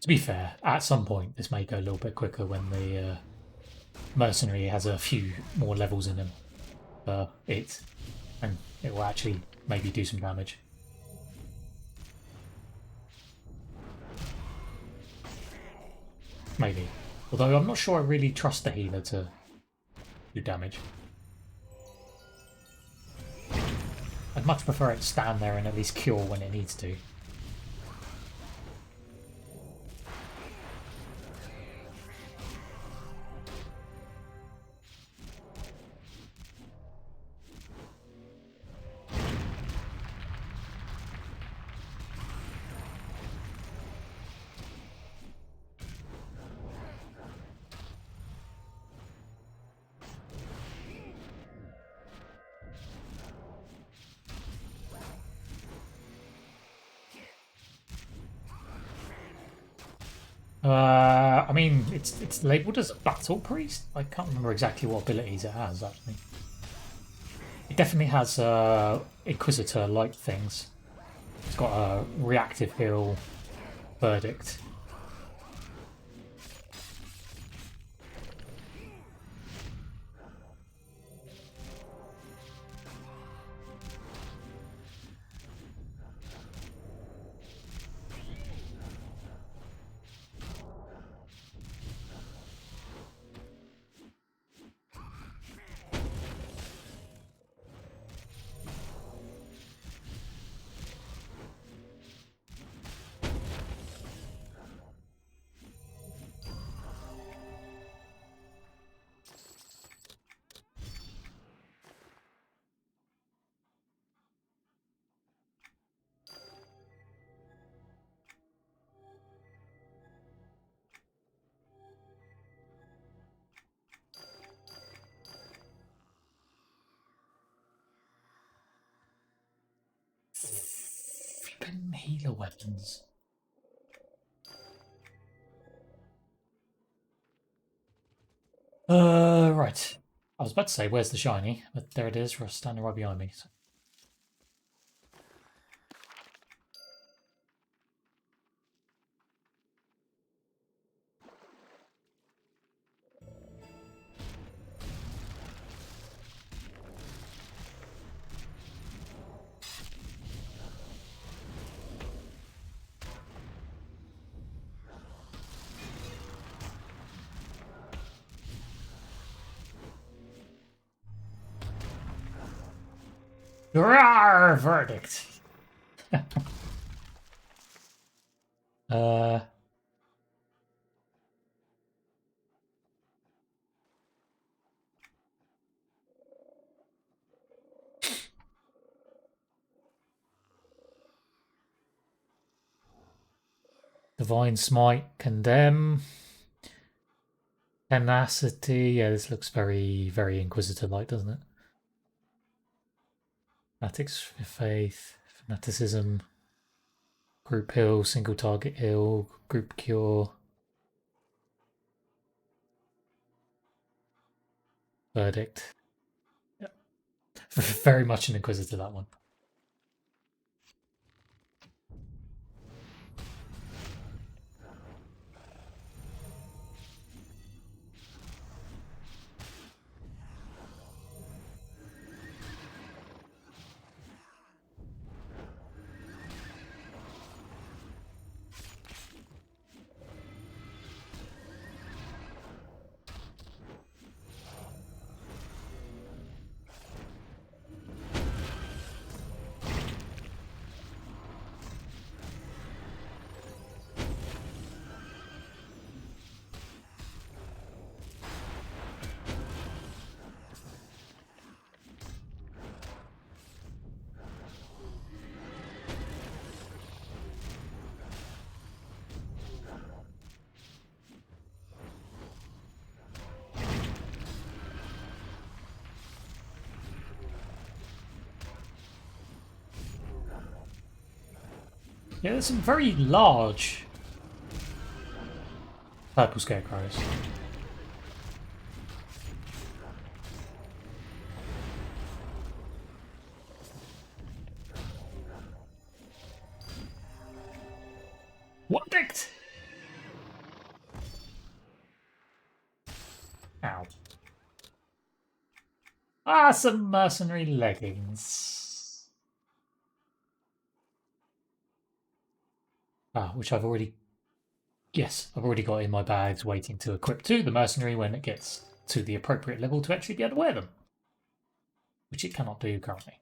To be fair, at some point this may go a little bit quicker when the Mercenary has a few more levels in him. And it will actually maybe do some damage. Maybe. Although I'm not sure I really trust the healer to do damage. I'd much prefer it to stand there and at least cure when it needs to. I mean, it's labelled as a battle priest. I can't remember exactly what abilities it has actually. It definitely has Inquisitor-like things. It's got a reactive heal, verdict. Flippin' healer weapons. Right. I was about to say, where's the shiny? But there it is, standing right behind me. So. Rawr, verdict. uh, Divine Smite, Condemn, Tenacity. Yeah, this looks very, very Inquisitor-like, doesn't it? Fanatics for Faith, Fanaticism, Group Heal, Single Target Heal, Group Cure, Verdict. Yeah. Very much an Inquisitor, that one. Yeah, there's some very large purple scarecrows. Verdict! Ow. Ah, some mercenary leggings. Ah, which I've already... Yes, I've already got in my bags waiting to equip to the mercenary when it gets to the appropriate level to actually be able to wear them. Which it cannot do currently.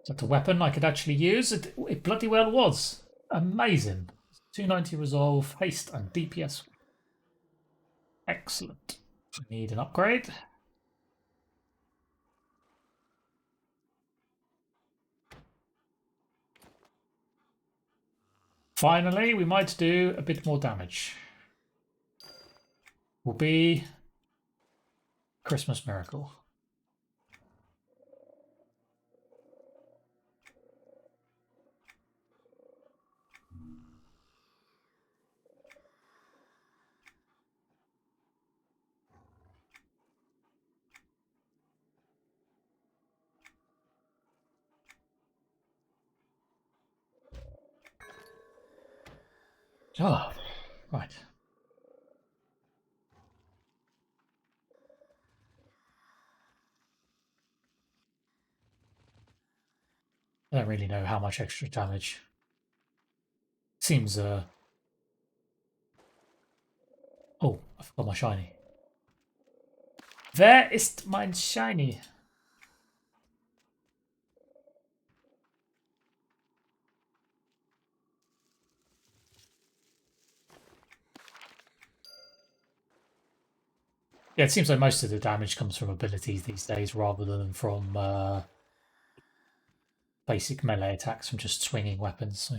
Is that a weapon I could actually use? It bloody well was. Amazing. 290 resolve, haste, and DPS. Excellent. We need an upgrade. Finally, we might do a bit more damage. Will be Christmas Miracle. Oh, right. I don't really know how much extra damage. Seems, oh, I forgot my shiny. Where ist mein shiny? Yeah, it seems like most of the damage comes from abilities these days rather than from basic melee attacks from just swinging weapons. So.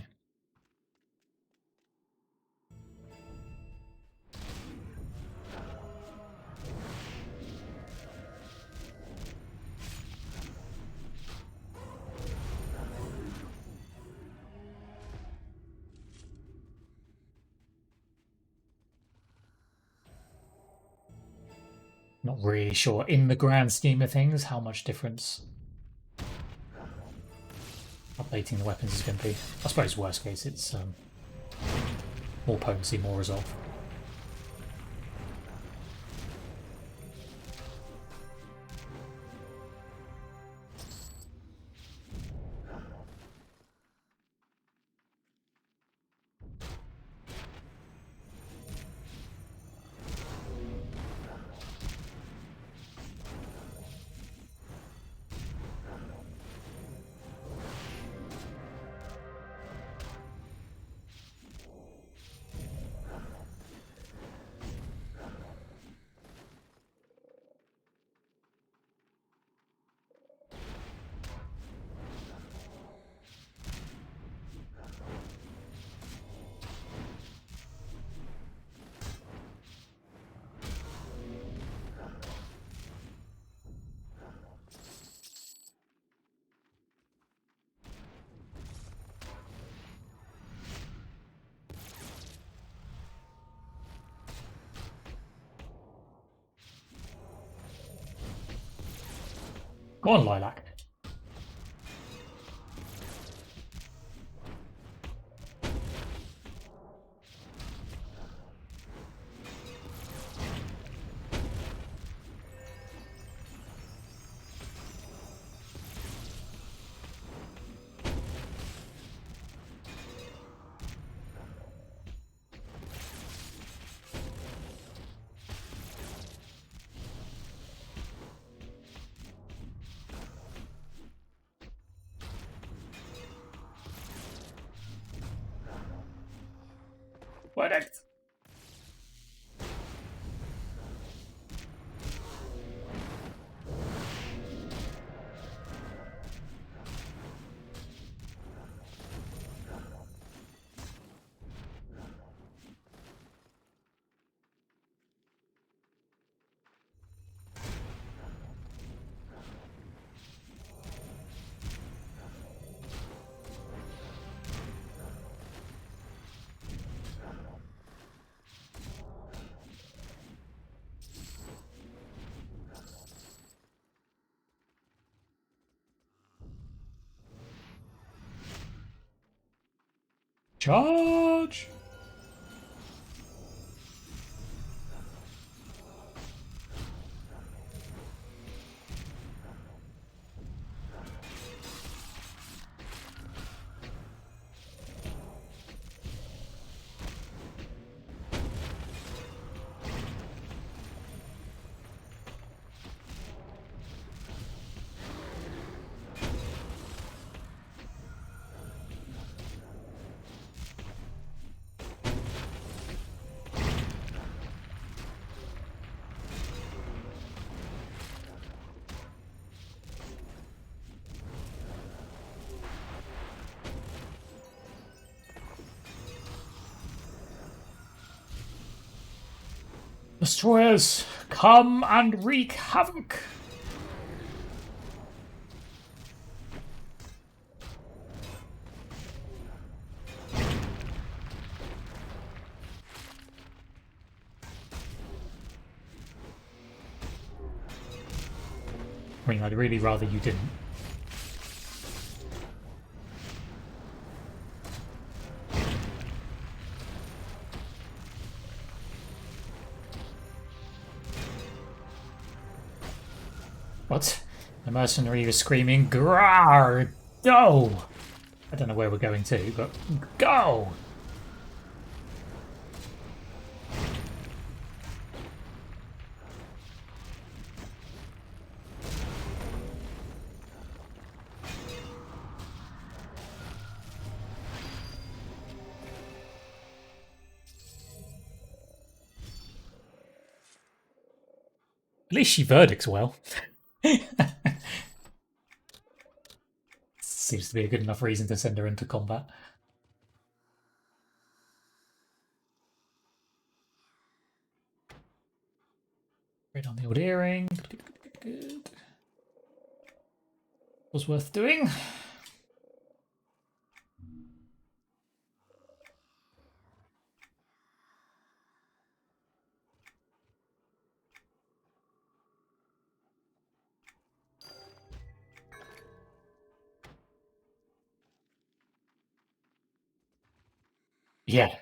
Not really sure in the grand scheme of things how much difference updating the weapons is going to be. I suppose worst case it's more potency, more resolve. Go on, Lilac. What it? Charge! Destroyers, come and wreak havoc! I mean, I'd really rather you didn't. What? The mercenary was screaming, "Grar! Go!" I don't know where we're going to, but go! At least she verdicts well. Seems to be a good enough reason to send her into combat. Right on the old earring. Good. Was worth doing. Yeah.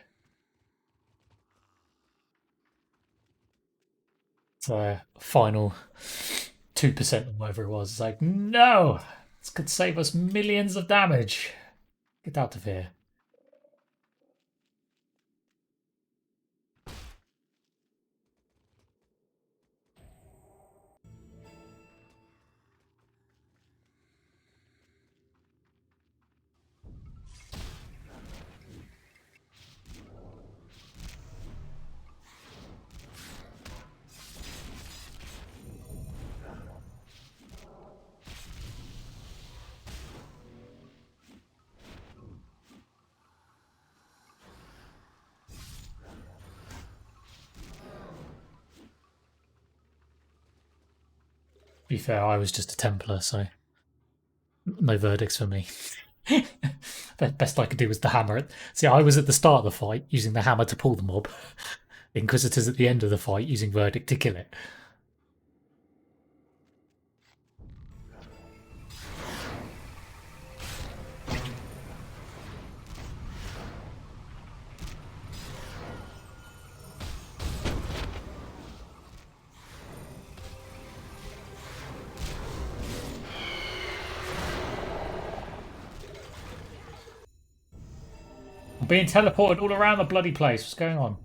So final 2% or whatever it was. It's like, no! This could save us millions of damage. Get out of here. To be fair, I was just a Templar, so no verdicts for me. The best I could do was the hammer. See, I was at the start of the fight using the hammer to pull the mob. Inquisitors at the end of the fight using verdict to kill it. I'm being teleported all around the bloody place. What's going on?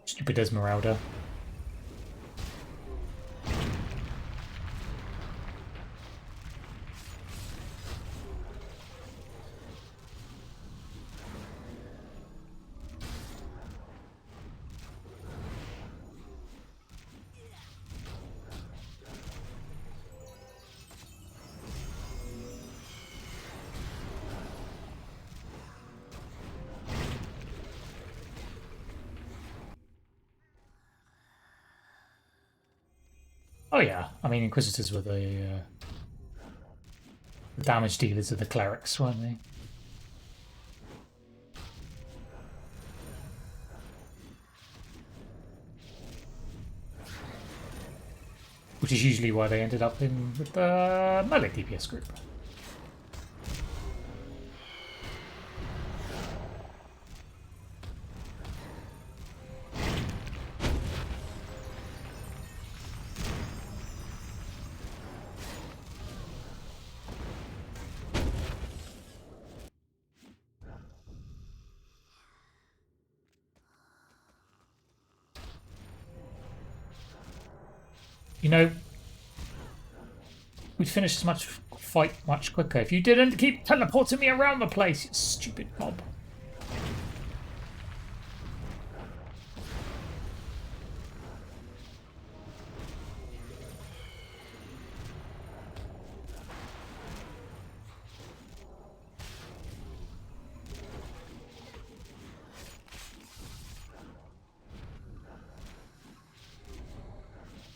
Stupid Esmeralda. Oh yeah, I mean Inquisitors were the damage dealers of the clerics, weren't they? Which is usually why they ended up in with the melee DPS group. You know, we'd finish this fight much quicker if you didn't keep teleporting me around the place, you stupid mob.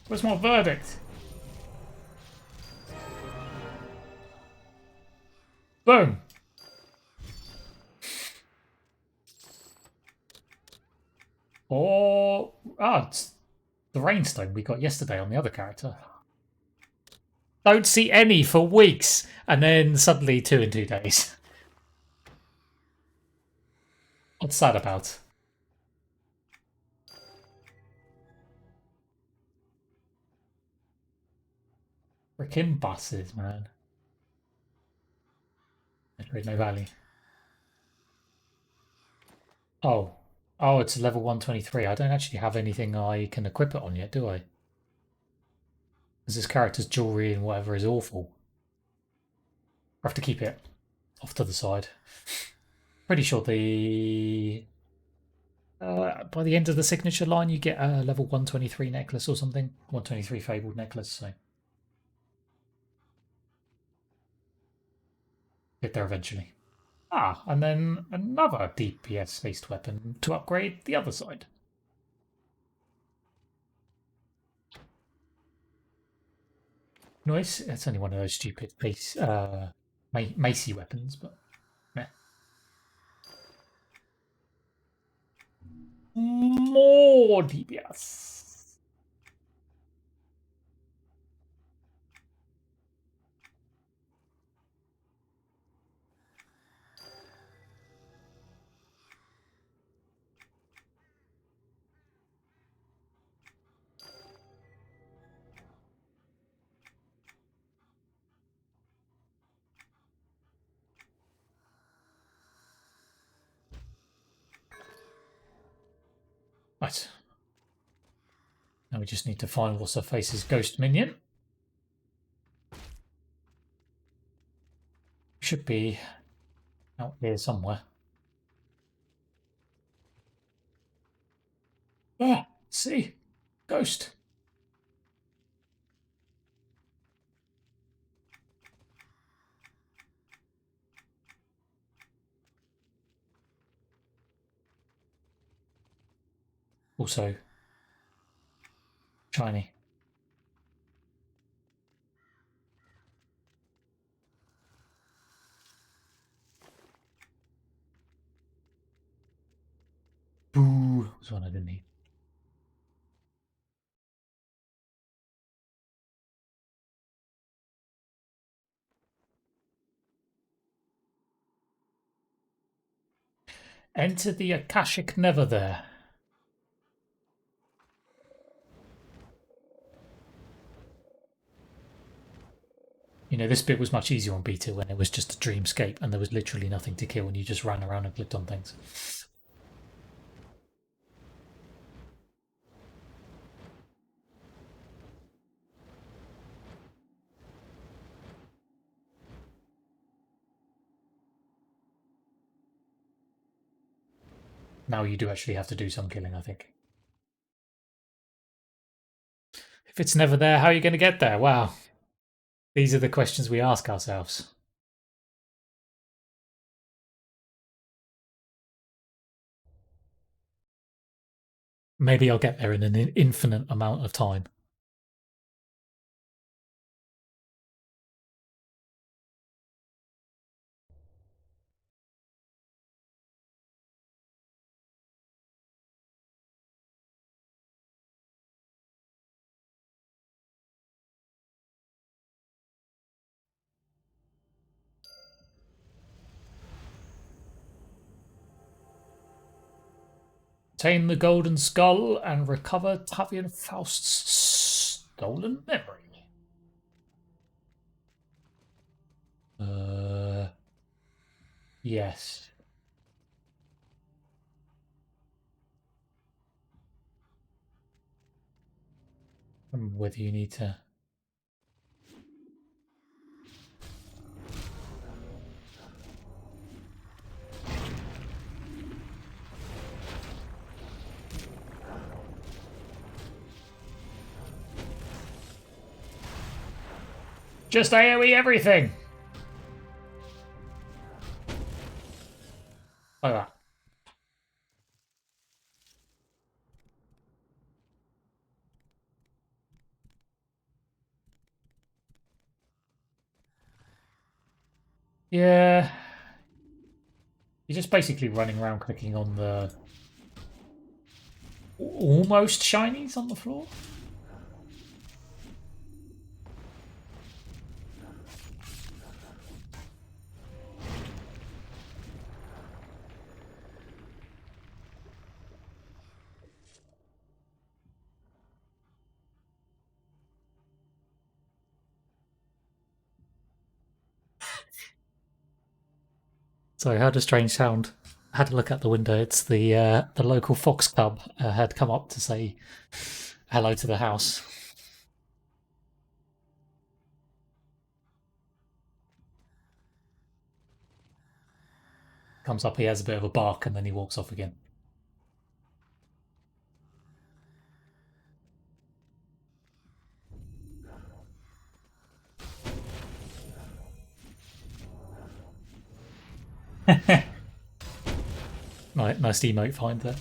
Where's my verdict? Boom. Or it's the rainstone we got yesterday on the other character. Don't see any for weeks, and then suddenly 2 in 2 days. What's that about? Frickin' buses, man. No valley. Oh. Oh, it's level 123. I don't actually have anything I can equip it on yet, do I? Because this character's jewellery and whatever is awful. I have to keep it off to the side. Pretty sure the... by the end of the signature line, you get a level 123 necklace or something. 123 fabled necklace, so... Get there eventually. Ah, and then another DPS-based weapon to upgrade the other side. Nice. It's only one of those stupid macy weapons, but meh. More DPS. Right. Now we just need to find what's her face's ghost minion. Should be out here somewhere. Ah, see? Ghost. Also, shiny. Boo. Was one I didn't need. Enter the Akashic Never there. You know, this bit was much easier on B2 when it was just a dreamscape and there was literally nothing to kill and you just ran around and clicked on things. Now you do actually have to do some killing, I think. If it's never there, how are you going to get there? Wow. These are the questions we ask ourselves. Maybe I'll get there in an infinite amount of time. Obtain the golden skull and recover Tavian Faust's stolen memory. Yes. Whether you need to... Just AoE everything! Like that. Yeah. You're just basically running around clicking on the almost shinies on the floor. Sorry, I heard a strange sound. I had to look out the window. It's the local fox cub had come up to say hello to the house. Comes up, he has a bit of a bark, and then he walks off again. Nice emote find there.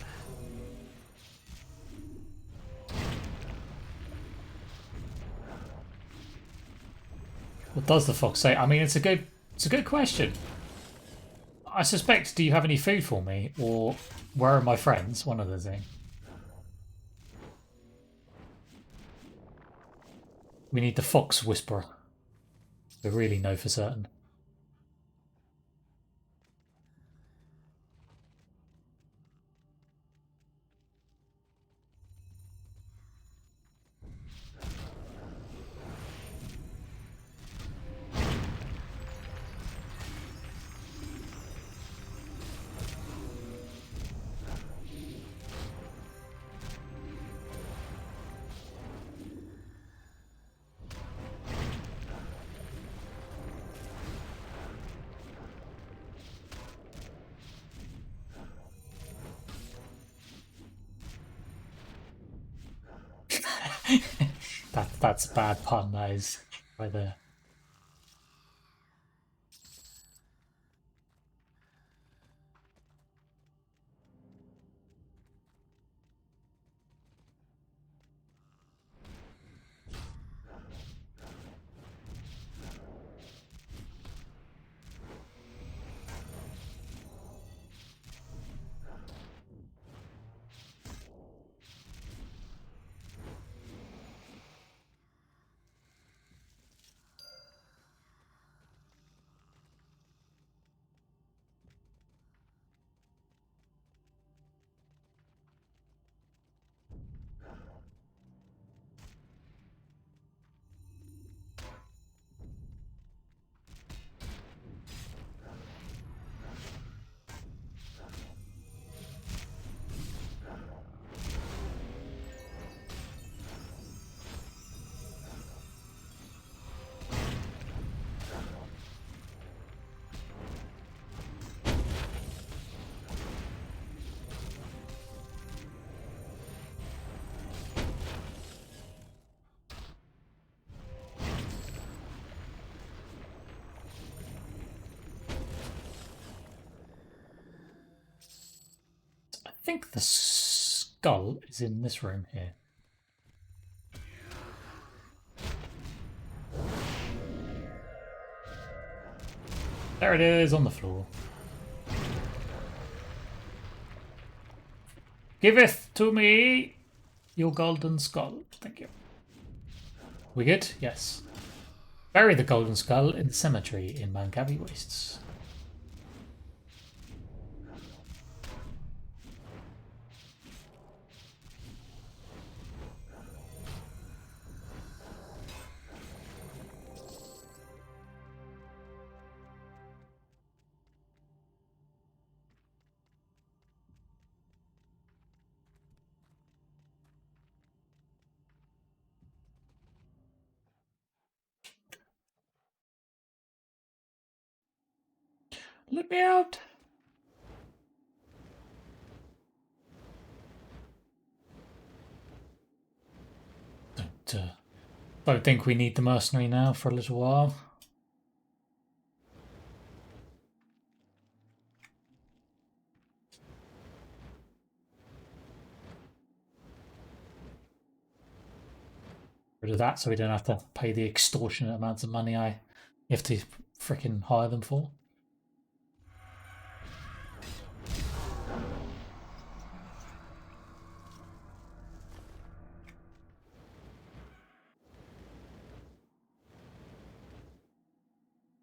What does the fox say? I mean, it's a good question. I suspect, do you have any food for me? Or where are my friends? One of the things. We need the fox whisperer. We really know for certain. That's a bad pun, that is, right there. I think the skull is in this room here. There it is on the floor. Giveth to me your golden skull. Thank you. We good? Yes. Bury the golden skull in the cemetery in Mangavi Wastes. Let me out! Don't think we need the mercenary now for a little while. Rid of that so we don't have to pay the extortionate amounts of money I have to frickin' hire them for.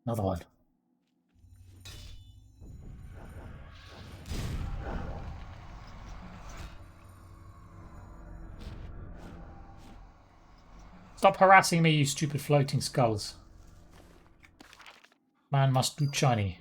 Another one. Stop harassing me, you stupid floating skulls. Man must do shiny.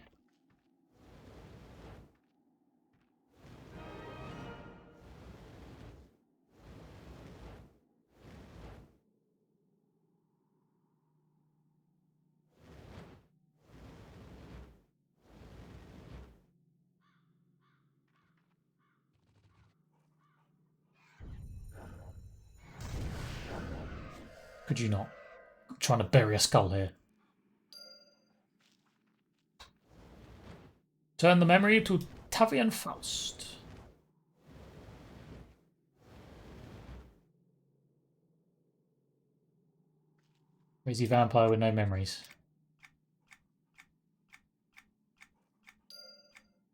Could you not? I'm trying to bury a skull here. Turn the memory to Tavian Faust. Crazy vampire with no memories.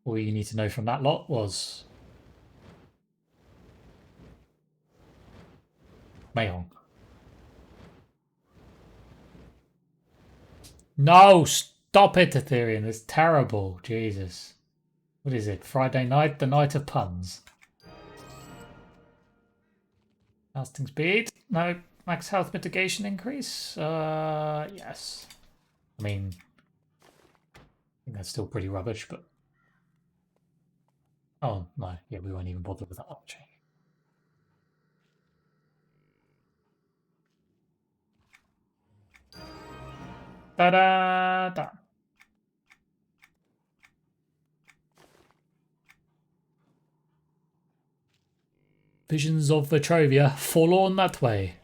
All you need to know from that lot was Mayong. No, stop it, Ethereum. It's terrible. Jesus. What is it? Friday night? The night of puns. Casting speed? No. Max health mitigation increase? Yes. I mean, I think that's still pretty rubbish, but... Oh, no. Yeah, we won't even bother with that option. Da-da-da. Visions of Vetrovia. Forlorn that way.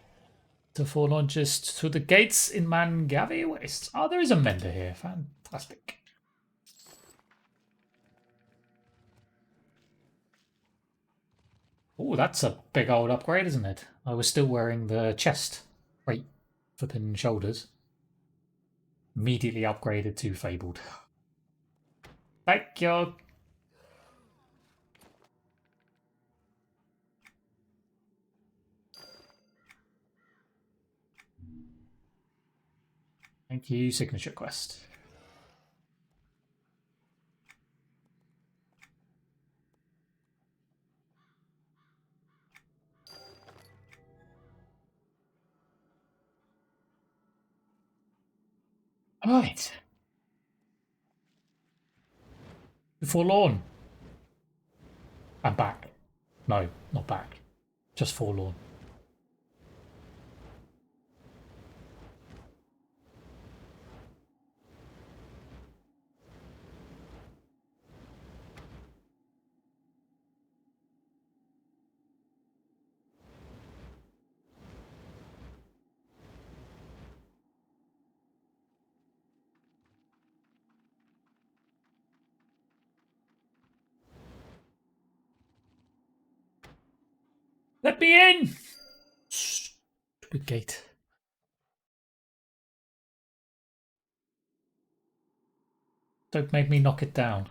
To forlorn just to the gates in Mangavi Waste. Oh, there is a mender here. Fantastic. Oh, that's a big old upgrade, isn't it? I was still wearing the chest. Great flipping shoulders. Immediately upgraded to Fabled. Thank you. Thank you, signature quest. Right. Forlorn. I'm back. No, not back. Just forlorn. Let me in! Stupid gate. Don't make me knock it down.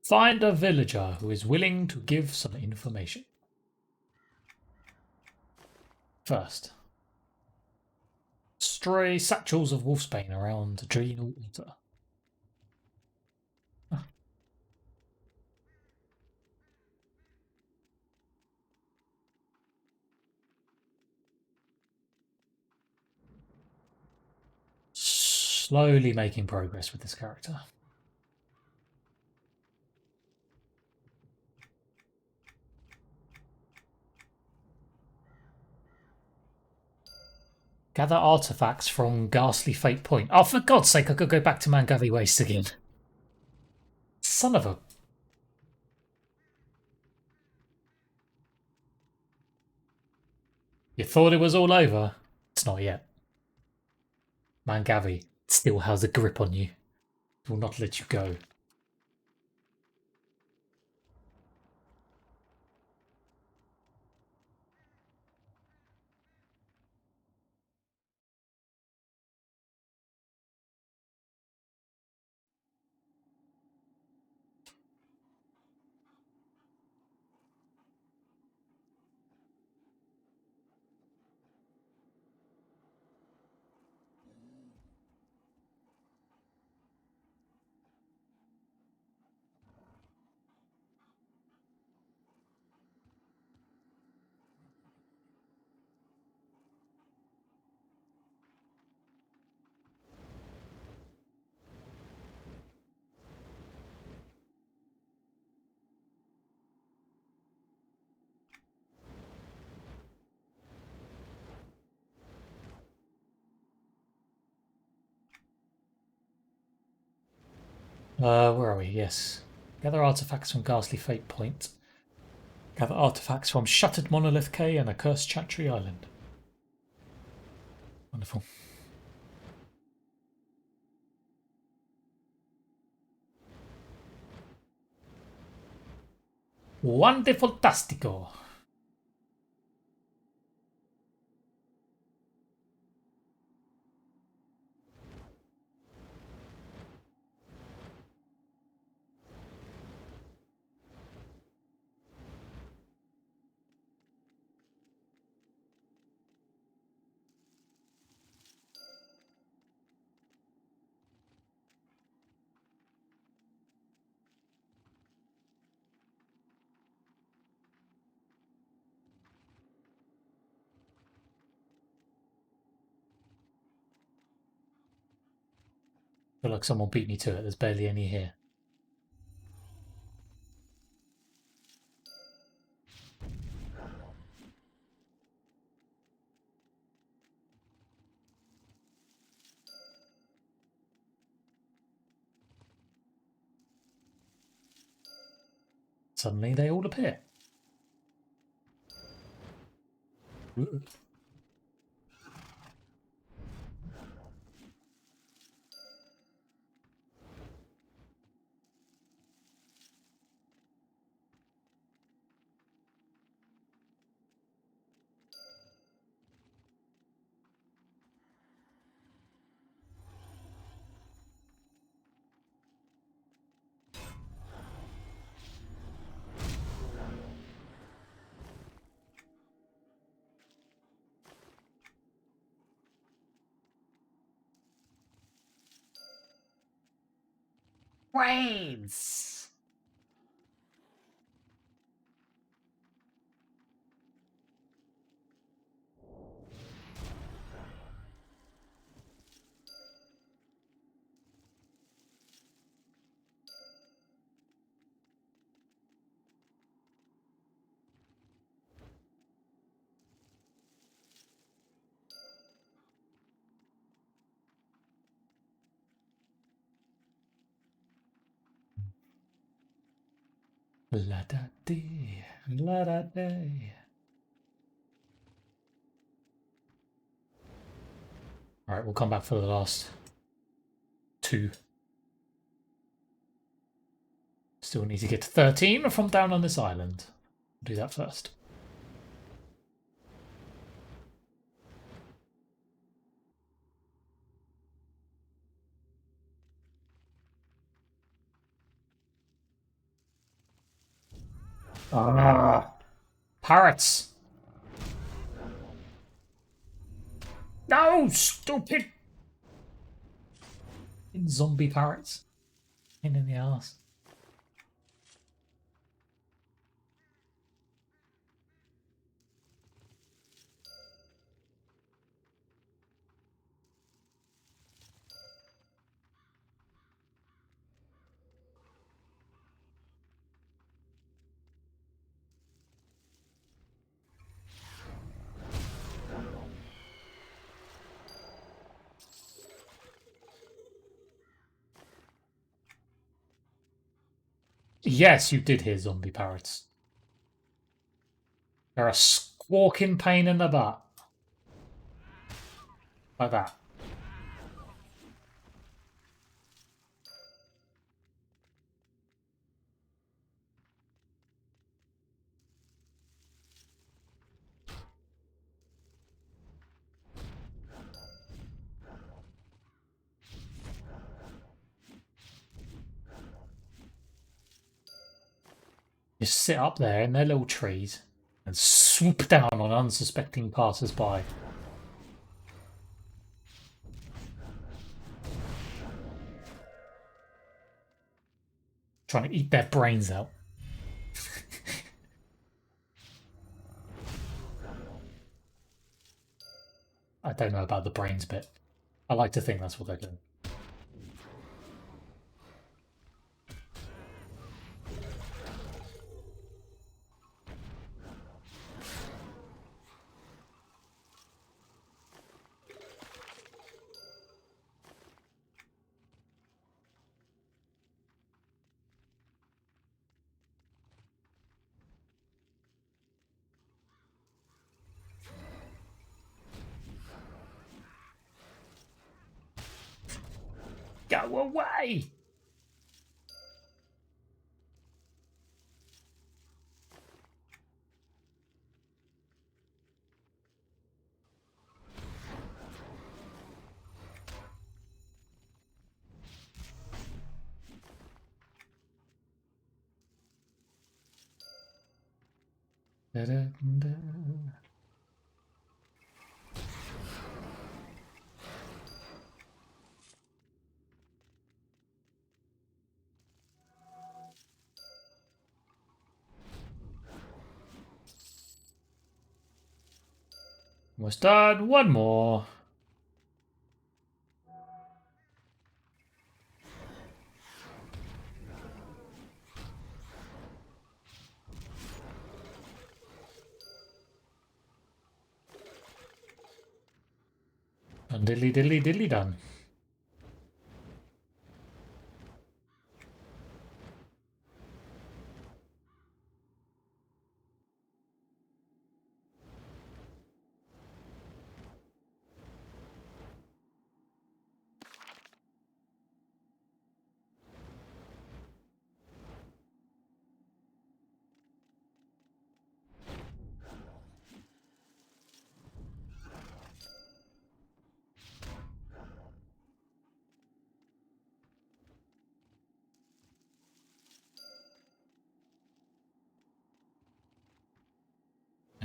Find a villager who is willing to give some information. First, stray satchels of wolfsbane around Adrenal Altar. Slowly making progress with this character. Gather artifacts from Ghastly Fate Point. Oh, for God's sake, I could go back to Mangavi Waste again. Son of a... You thought it was all over? It's not yet. Mangavi still has a grip on you. It will not let you go. Where are we? Yes. Gather artifacts from Ghastly Fate Point. Gather artifacts from Shuttered Monolith Cay and Accursed Chantry Island. Wonderful. Wonderful tastico. I feel like someone beat me to it. There's barely any here. Suddenly they all appear. Brains! La da dee, la da day. Alright, we'll come back for the last two. Still need to get to 13 from down on this island. We'll do that first. Ah, parrots! No, stupid zombie parrots. Pain in the ass. Yes, you did hear zombie parrots. They're a squawking pain in the butt. Like that. Just sit up there in their little trees and swoop down on unsuspecting passers-by. Trying to eat their brains out. I don't know about the brains bit. I like to think that's what they're doing. Go away! Da-da-da. Almost done. One more. Done diddly diddly diddly done.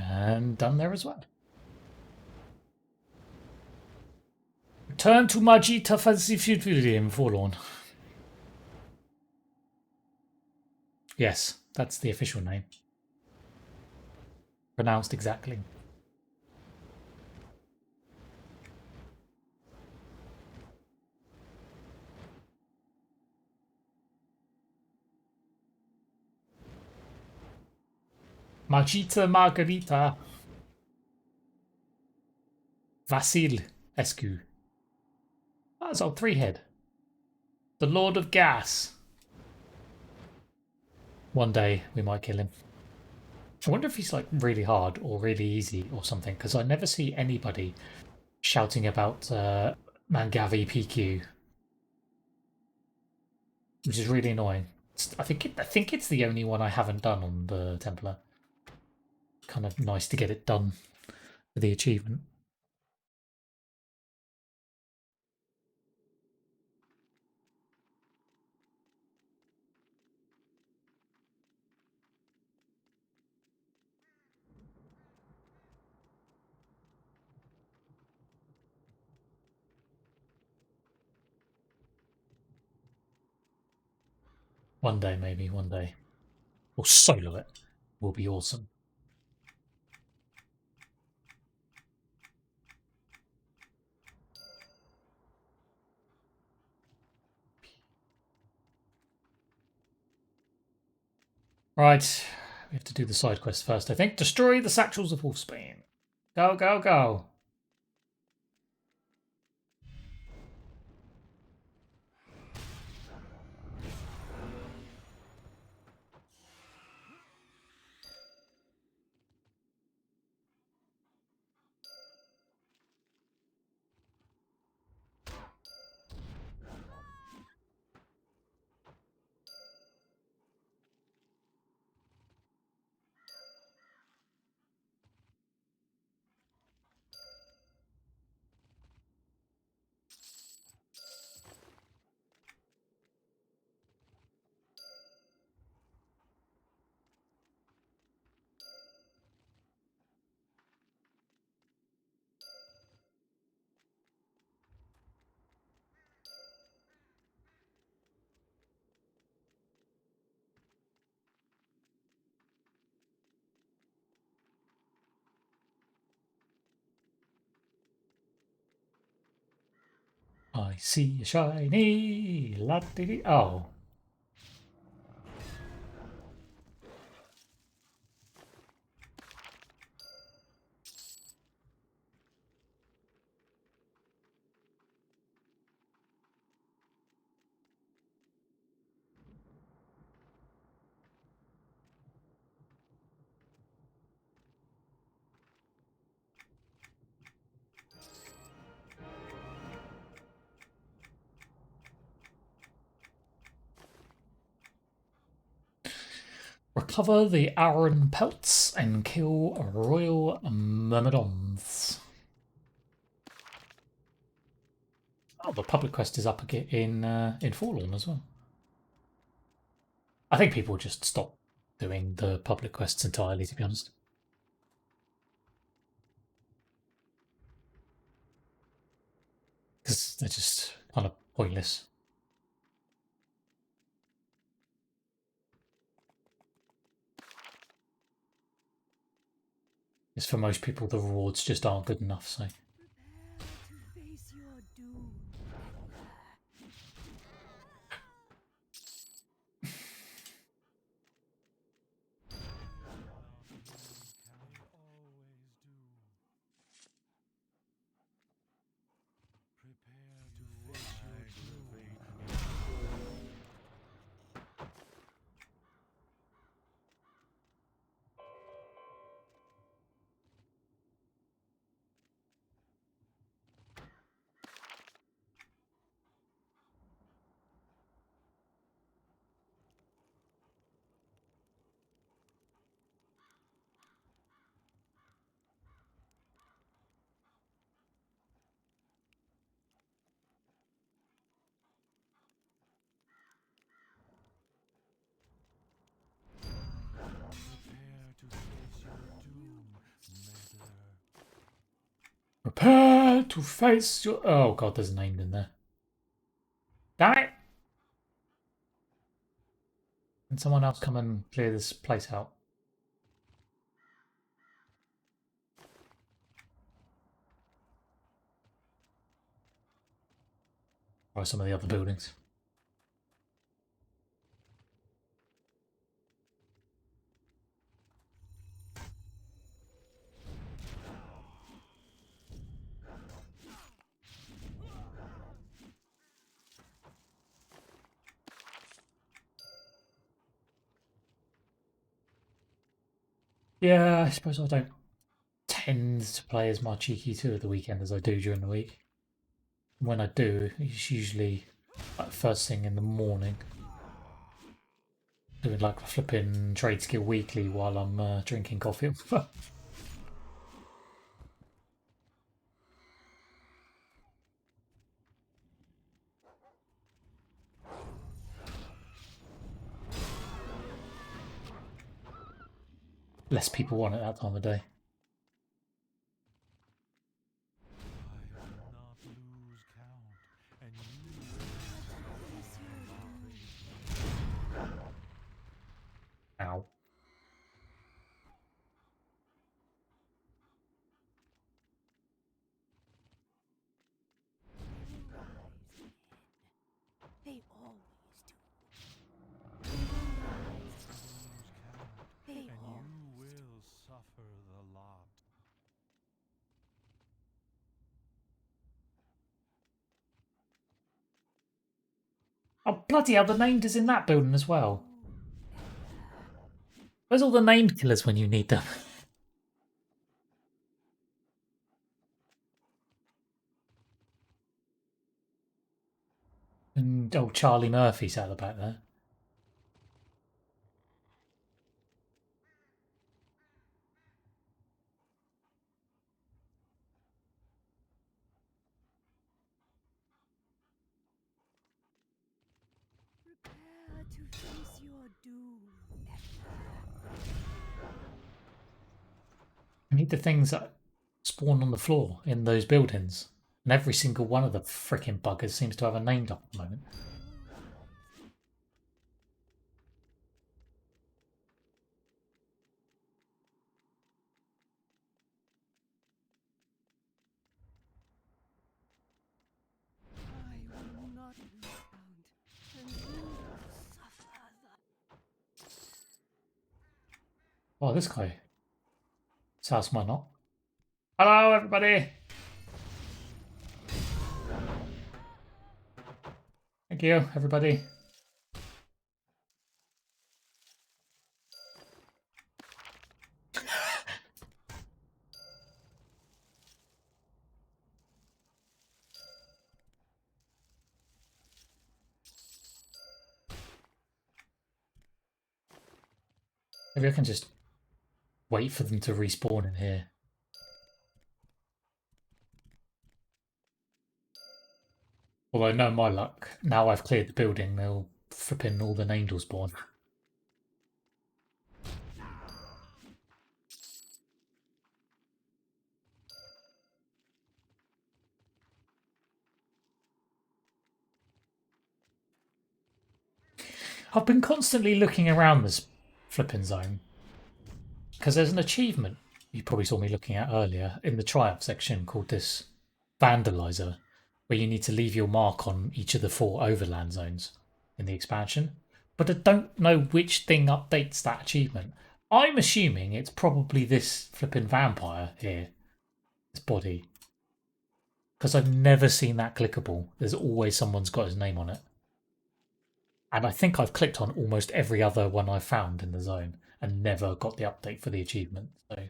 And done there as well. Return to Magita Fancy Forlorn. Yes, that's the official name. Pronounced exactly. Magita Margarita. Vasil Escu. That's old three-head. The Lord of Gas. One day we might kill him. I wonder if he's like really hard or really easy or something, because I never see anybody shouting about Mangavi PQ, which is really annoying. I think it's the only one I haven't done on the Templar. Kind of nice to get it done for the achievement. One day, maybe one day, or solo it will be awesome. Right, we have to do the side quest first, I think. Destroy the Satchels of Wolfsbane. Go, go, go. I see a shiny la -dee. Oh. recover the iron pelts and kill royal myrmidons. Oh, the public quest is up again in Forlorn as well. I think people just stop doing the public quests entirely, to be honest. Because they're just kind of pointless. It's for most people, the rewards just aren't good enough, so. Face your doom. Prepare to face your. Oh god, there's a name in there. Damn it! Can someone else come and clear this place out? Or some of the other buildings. Yeah, I suppose I don't tend to play as much EQ2 at the weekend as I do during the week. When I do, it's usually like first thing in the morning. Doing like a flipping trade skill weekly while I'm drinking coffee. Less people want it that time of day. Ow. They always do. They always will suffer the lot. Oh bloody hell, the named is in that building as well. Where's all the named killers when you need them? And old Charlie Murphy's out the back there. prepare to face your doom. I need the things that spawn on the floor in those buildings. And every single one of the freaking buggers seems to have a named up at the moment. I will not lose ground, and you will suffer the Oh, this guy. Sounds might not. Hello, everybody. Thank you, everybody. Maybe I can just wait for them to respawn in here. Although, no, my luck. Now I've cleared the building, they'll flipping all the angels spawn. I've been constantly looking around this flipping zone because there's an achievement you probably saw me looking at earlier in the triumph section called this Vandalizer, where you need to leave your mark on each of the 4 overland zones in the expansion. But I don't know which thing updates that achievement. I'm assuming it's probably this flipping vampire here, this body, because I've never seen that clickable. There's always someone's got his name on it. And I think I've clicked on almost every other one I've found in the zone and never got the update for the achievement. So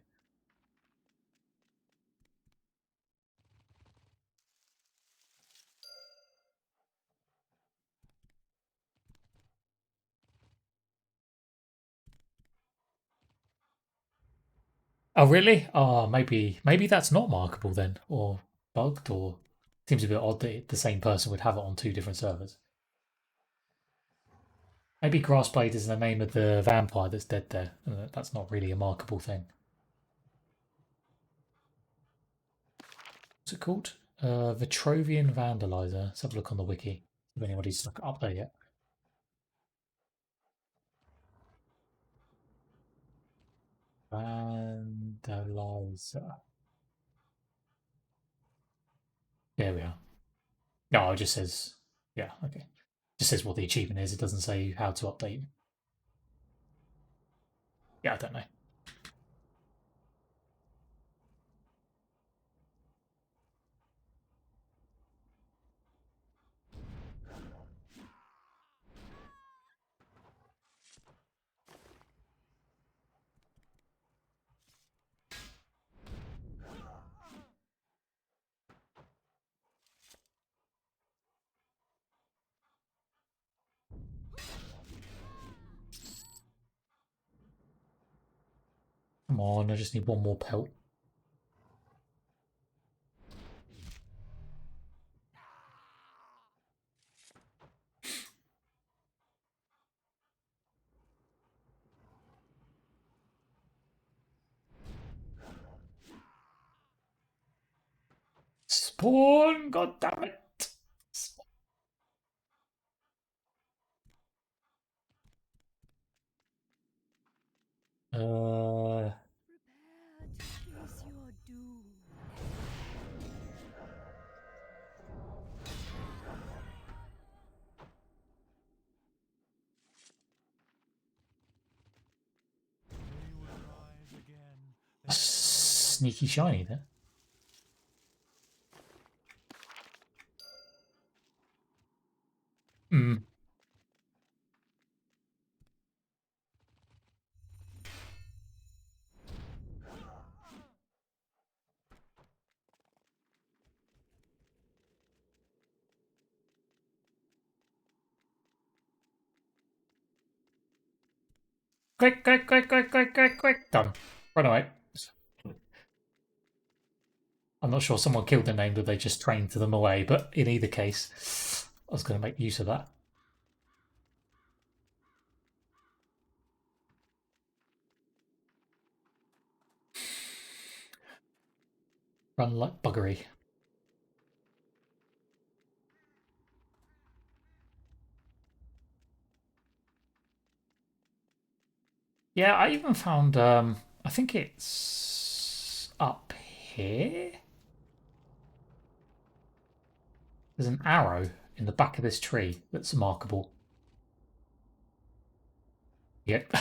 oh really? Oh, maybe that's not markable then, or bugged, or seems a bit odd that the same person would have it on 2 different servers. Maybe Grassblade is the name of the vampire that's dead there. And that's not really a markable thing. What's it called? Vetrovian Vandalizer. Let's have a look on the wiki. If anybody's stuck up there yet. Vandalizer. There we are. No, it just says, yeah, okay. It just says what the achievement is. It doesn't say how to update. Yeah, I don't know. Come on, I just need one more pelt. Spawn! God damn it! Uh, Prepare to face your doom. They will rise again. sneaky shiny there. Hmm. Quick, quick, quick, quick, quick, quick, quick. Done. Run away. I'm not sure someone killed the name, or they just trained them away, but in either case, I was going to make use of that. Run like buggery. Yeah, I even found, I think it's up here. There's an arrow in the back of this tree that's markable. Yep.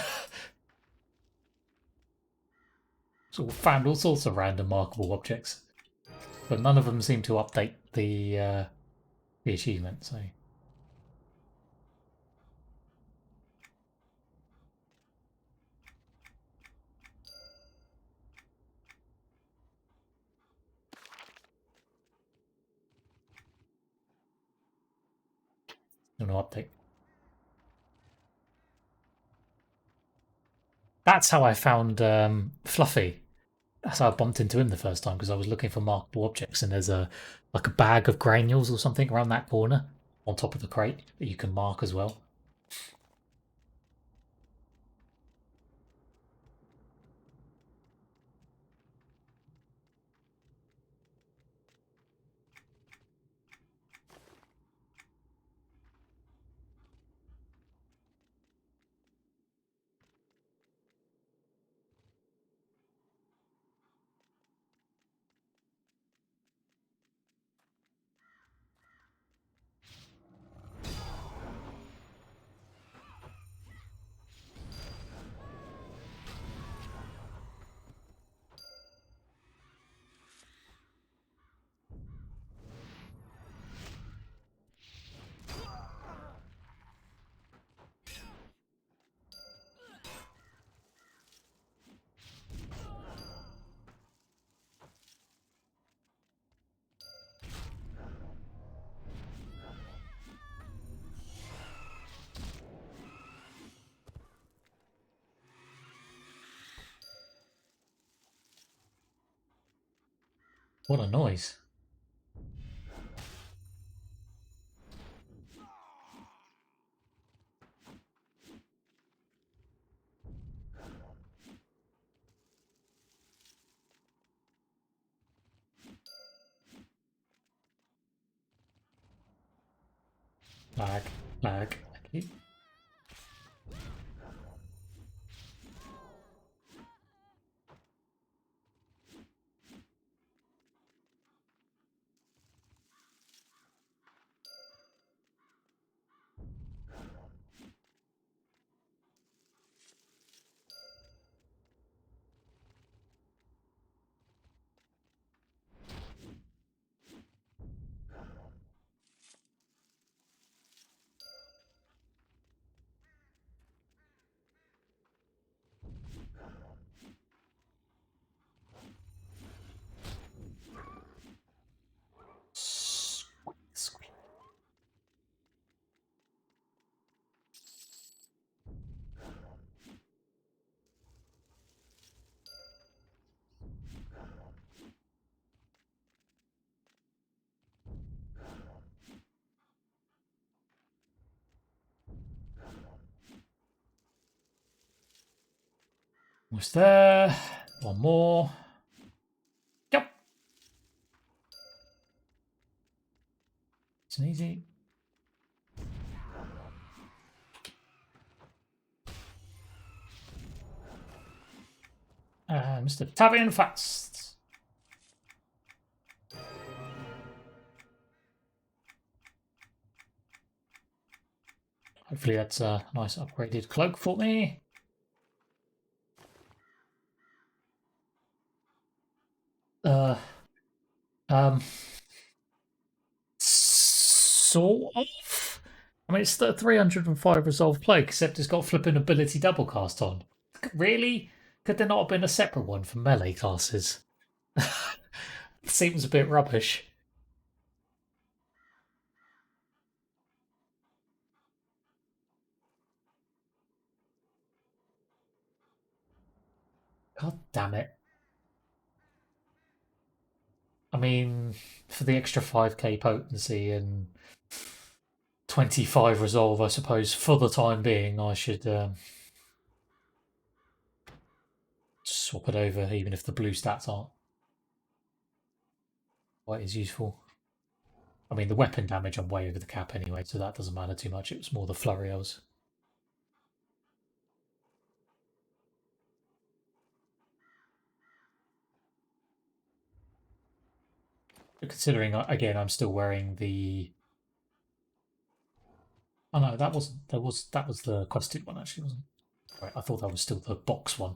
So found all sorts of random markable objects, but none of them seem to update the achievement. So no update. That's how I found Fluffy. That's how I bumped into him the first time because I was looking for markable objects, and there's a like a bag of granules or something around that corner on top of the crate that you can mark as well. What a noise! Lag, lag. Thank you. Almost there. One more. Yep. It's an easy. Mr. Tavian Fast. Hopefully that's a nice upgraded cloak for me. Um, sort of. I mean, it's the 305 resolve plague, except it's got flipping ability double cast on. Really? Could there not have been a separate one for melee classes? Seems a bit rubbish. God damn it. I mean, for the extra 5k potency and 25 resolve, I suppose, for the time being, I should swap it over, even if the blue stats aren't quite as useful. I mean, the weapon damage, I'm way over the cap anyway, so that doesn't matter too much. It was more the flurry I was. Considering, again, I'm still wearing the. Oh no, that wasn't. That was the quested one actually, wasn't it? Right, I thought that was still the box one.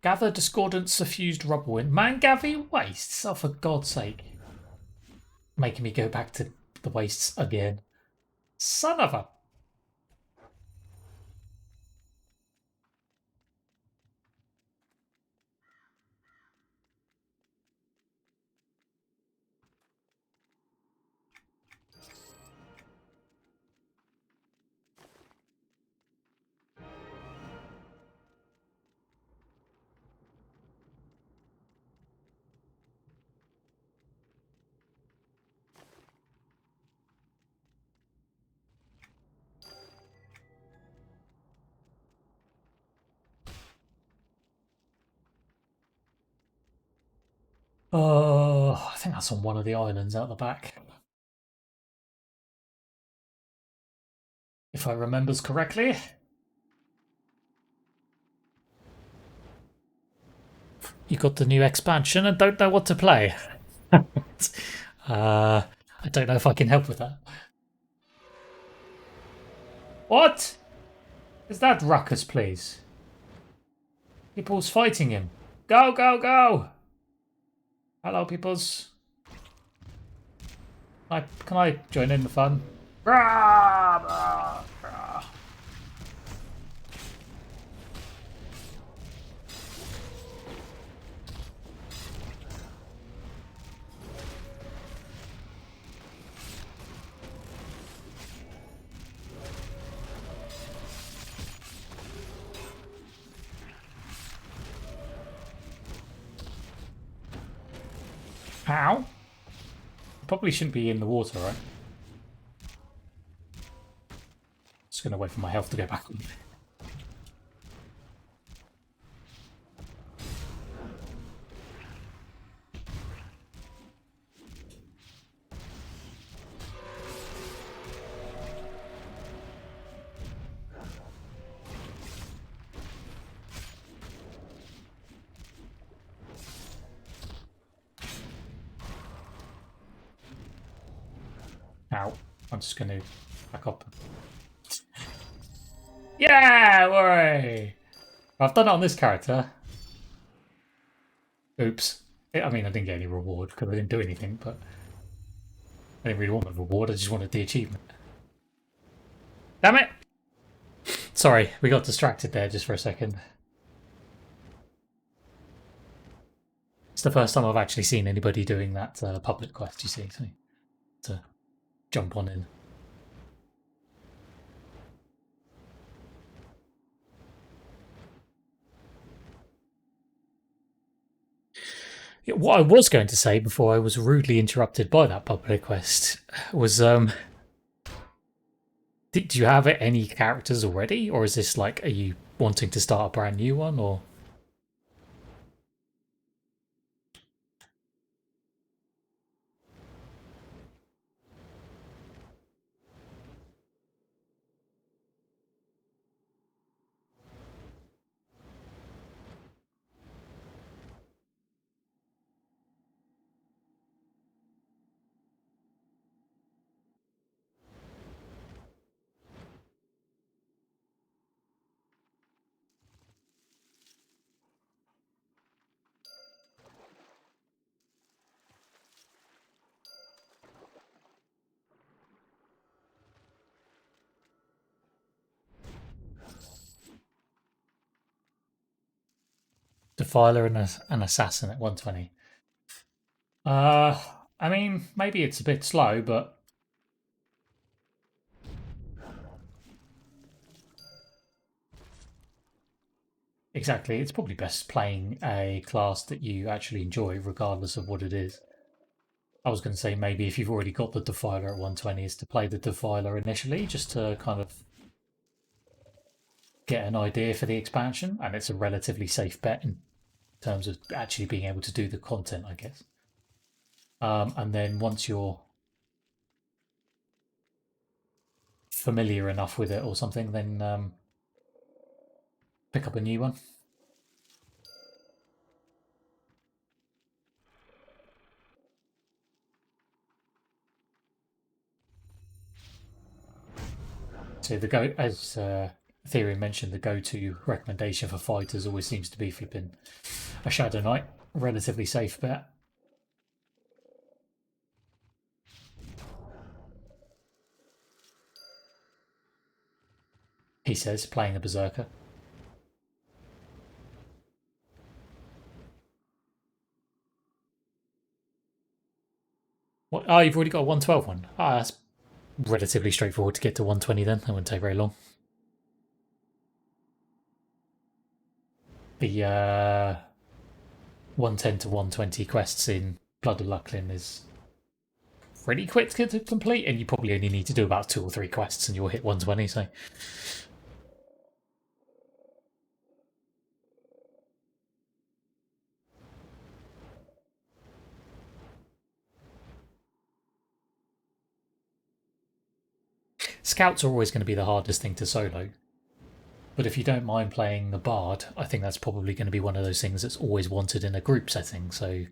Gather discordant suffused rubble in Mangavi wastes. Oh, for God's sake! making me go back to the wastes again. Son of a... Oh, I think that's on one of the islands out the back. If I remembers correctly. You got the new expansion and don't know what to play. I don't know if I can help with that. What? Is that ruckus, please? People's fighting him. Go, go, go! Hello, peoples. Can I join in the fun? Rah, rah, rah. How? Probably shouldn't be in the water, right? Just gonna wait for my health to go back. Ow. I'm just gonna back up. Yeah, worry. I've done it on this character. Oops. I mean, I didn't get any reward because I didn't do anything, but I didn't really want the reward. I just wanted the achievement. Damn it! Sorry, we got distracted there just for a second. It's the first time I've actually seen anybody doing that public quest, you see, so to jump on in. Yeah, what I was going to say before I was rudely interrupted by that public quest was, do you have any characters already, or is this like, are you wanting to start a brand new one, or? Defiler and an assassin at 120. I mean, maybe it's a bit slow, but exactly, it's probably best playing a class that you actually enjoy, regardless of what it is. I was going to say maybe if you've already got the Defiler at 120 is to play the Defiler initially, just to kind of get an idea for the expansion, and it's a relatively safe bet in terms of actually being able to do the content, I guess. And then once you're familiar enough with it or something, then pick up a new one. So as Ethereum mentioned, the go-to recommendation for fighters always seems to be flipping a Shadow Knight, relatively safe bet. he says, playing a Berserker. What? Oh, you've already got a 112 one. Ah, that's relatively straightforward to get to 120 then. That wouldn't take very long. The 110 to 120 quests in Blood of Lucklin is pretty quick to complete, and you probably only need to do about 2 or 3 quests and you'll hit 120, so... Scouts are always going to be the hardest thing to solo. But if you don't mind playing the Bard, I think that's probably going to be one of those things that's always wanted in a group setting, so...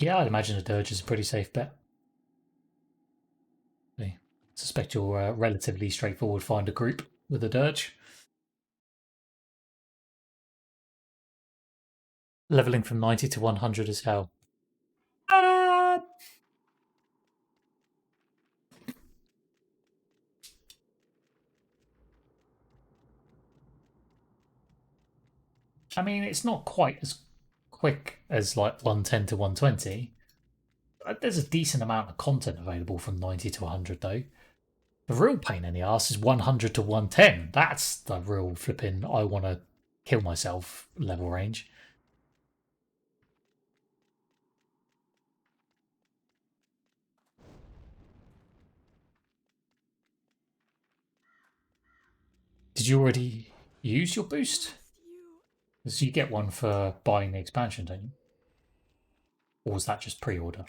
Yeah, I'd imagine a Dirge is a pretty safe bet. I suspect you'll relatively straightforward find a group with a Dirge. Leveling from 90 to 100 is how? I mean, it's not quite as quick as like 110 to 120. There's a decent amount of content available from 90 to 100 though. The real pain in the ass is 100 to 110. That's the real flipping I want to kill myself level range. Did you already use your boost? So you get one for buying the expansion, don't you? Or was that just pre-order?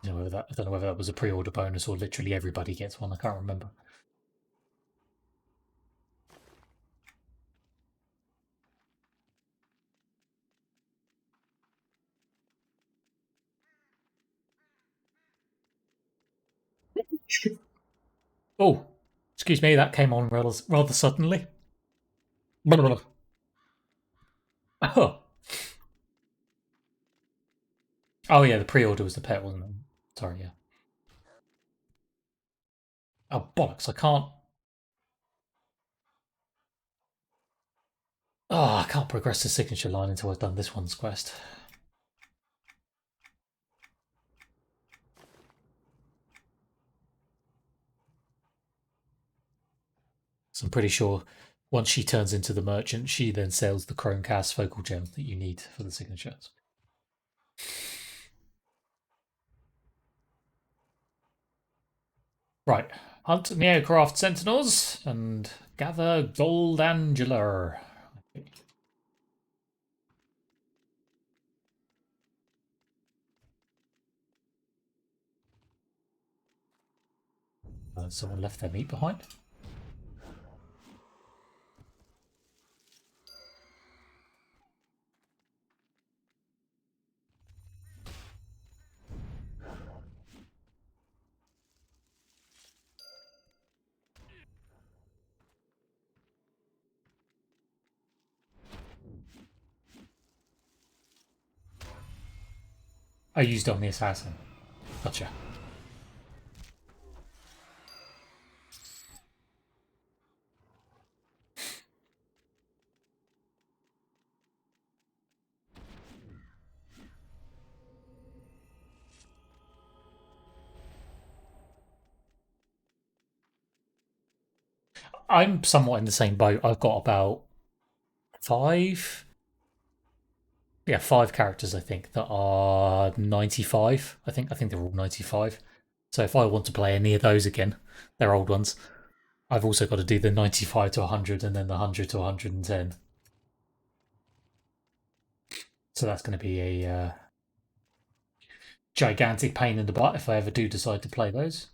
I don't know whether that was a pre-order bonus or literally everybody gets one. I can't remember. Oh, excuse me, that came on rather suddenly. Oh. Oh yeah, the pre-order was the pet, wasn't it? Sorry, yeah. Oh bollocks! I can't. Oh, I can't progress the signature line until I've done this one's quest. So I'm pretty sure once she turns into the merchant, she then sells the Chromecast focal gem that you need for the signatures. Right, hunt Neocraft Sentinels and gather Gold Angular. Someone left their meat behind. I used on the assassin. Gotcha. I'm somewhat in the same boat. I've got about 5. Yeah, 5 characters I think that are 95. I think they're all 95. So if I want to play any of those again, they're old ones. I've also got to do the 95 to 100 and then the 100 to 110. So that's going to be a gigantic pain in the butt if I ever do decide to play those.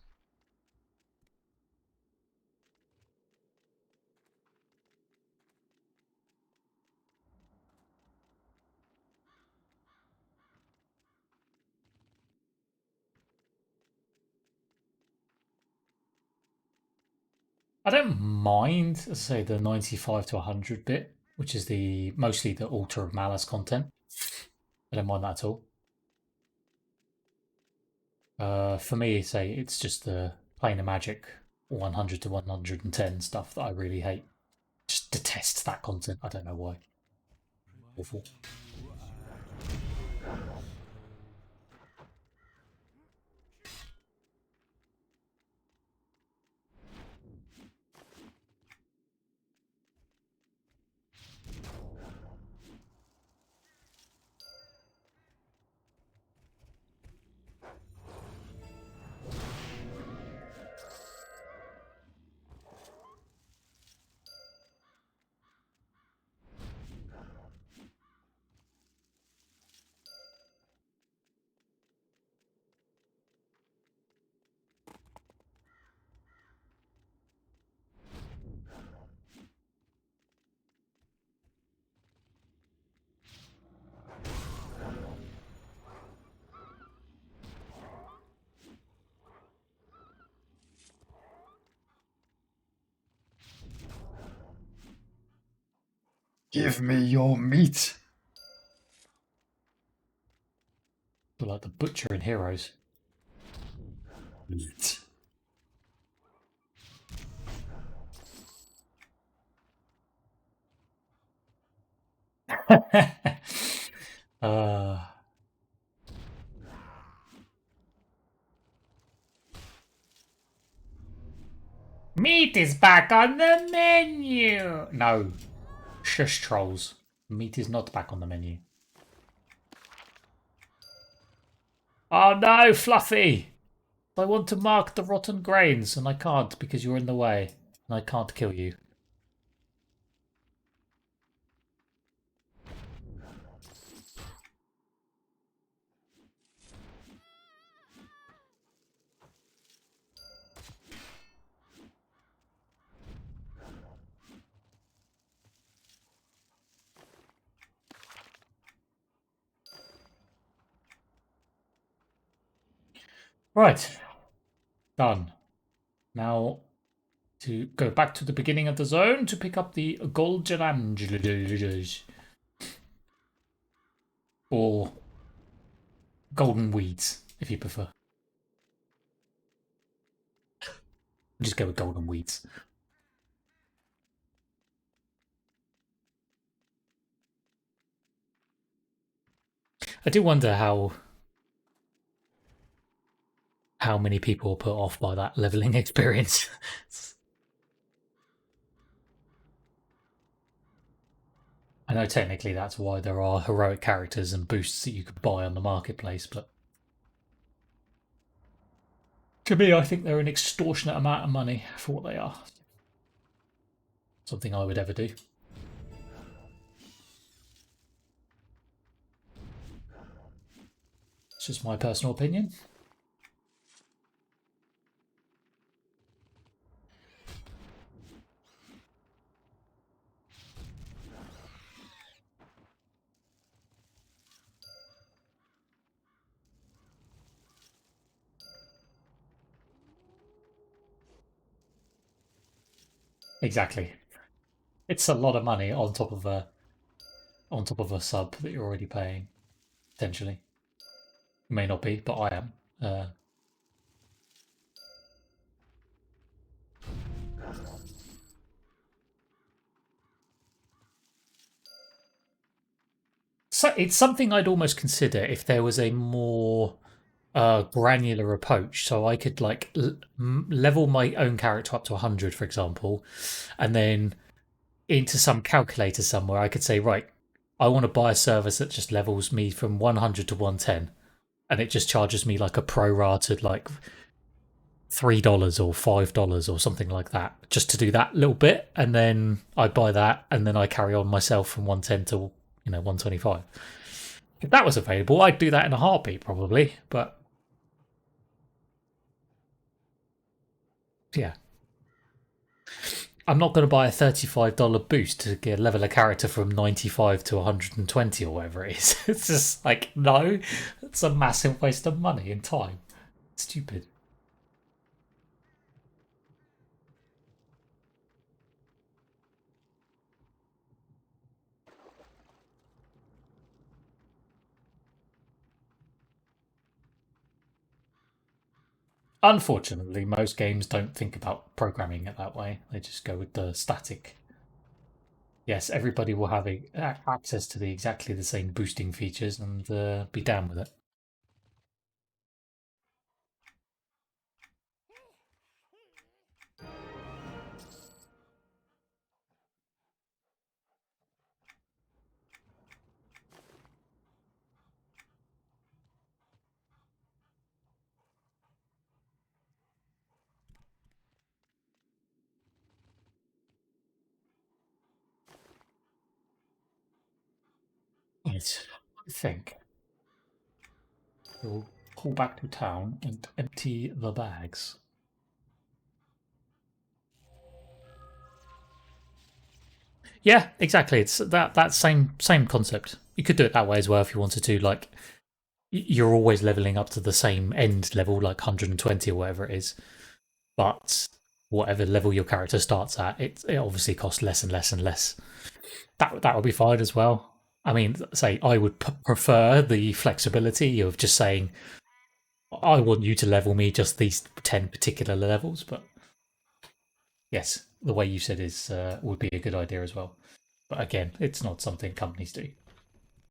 I don't mind, let's say, the 95 to 100 bit, which is the mostly the Altar of Malice content. I don't mind that at all. For me, say it's just the playing the magic 100 to 110 stuff that I really hate. Just detest that content. I don't know why. Awful. Give me your meat. Like the butcher in Heroes. Meat. uh, Meat is back on the menu! No. Shush, trolls. Meat is not back on the menu. Oh no, Fluffy! I want to mark the rotten grains, and I can't because you're in the way. And I can't kill you. Right. Done. Now, to go back to the beginning of the zone to pick up the golden angelas. Or golden weeds, if you prefer. Just go with golden weeds. I do wonder how many people are put off by that leveling experience. I know technically that's why there are heroic characters and boosts that you could buy on the marketplace, but to me, I think they're an extortionate amount of money for what they are. Something I would ever do. It's just my personal opinion. Exactly. It's a lot of money on top of a sub that you're already paying, potentially. May not be, but I am. So it's something I'd almost consider if there was a more granular approach. So I could like level my own character up to 100, for example, and then into some calculator somewhere, I could say, right, I want to buy a service that just levels me from 100 to 110, and it just charges me like a prorated like $3 or $5 or something like that, just to do that little bit, and then I buy that, and then I carry on myself from 110 to 125. If that was available, I'd do that in a heartbeat, probably. But yeah, I'm not going to buy a $35 boost to get level a character from 95 to 120 or whatever it is. It's just like, no, it's a massive waste of money and time. It's stupid. Unfortunately, most games don't think about programming it that way. They just go with the static. Yes, everybody will have access to the exactly the same boosting features and be down with it. Right, I think we'll pull back to town and empty the bags. Yeah, exactly. It's that same concept. You could do it that way as well if you wanted to. Like you're always leveling up to the same end level, like 120 or whatever it is. But whatever level your character starts at, it obviously costs less and less and less. That would be fine as well. I mean, say I would prefer the flexibility of just saying I want you to level me just these 10 particular levels, but yes, the way you said is would be a good idea as well. But again, it's not something companies do.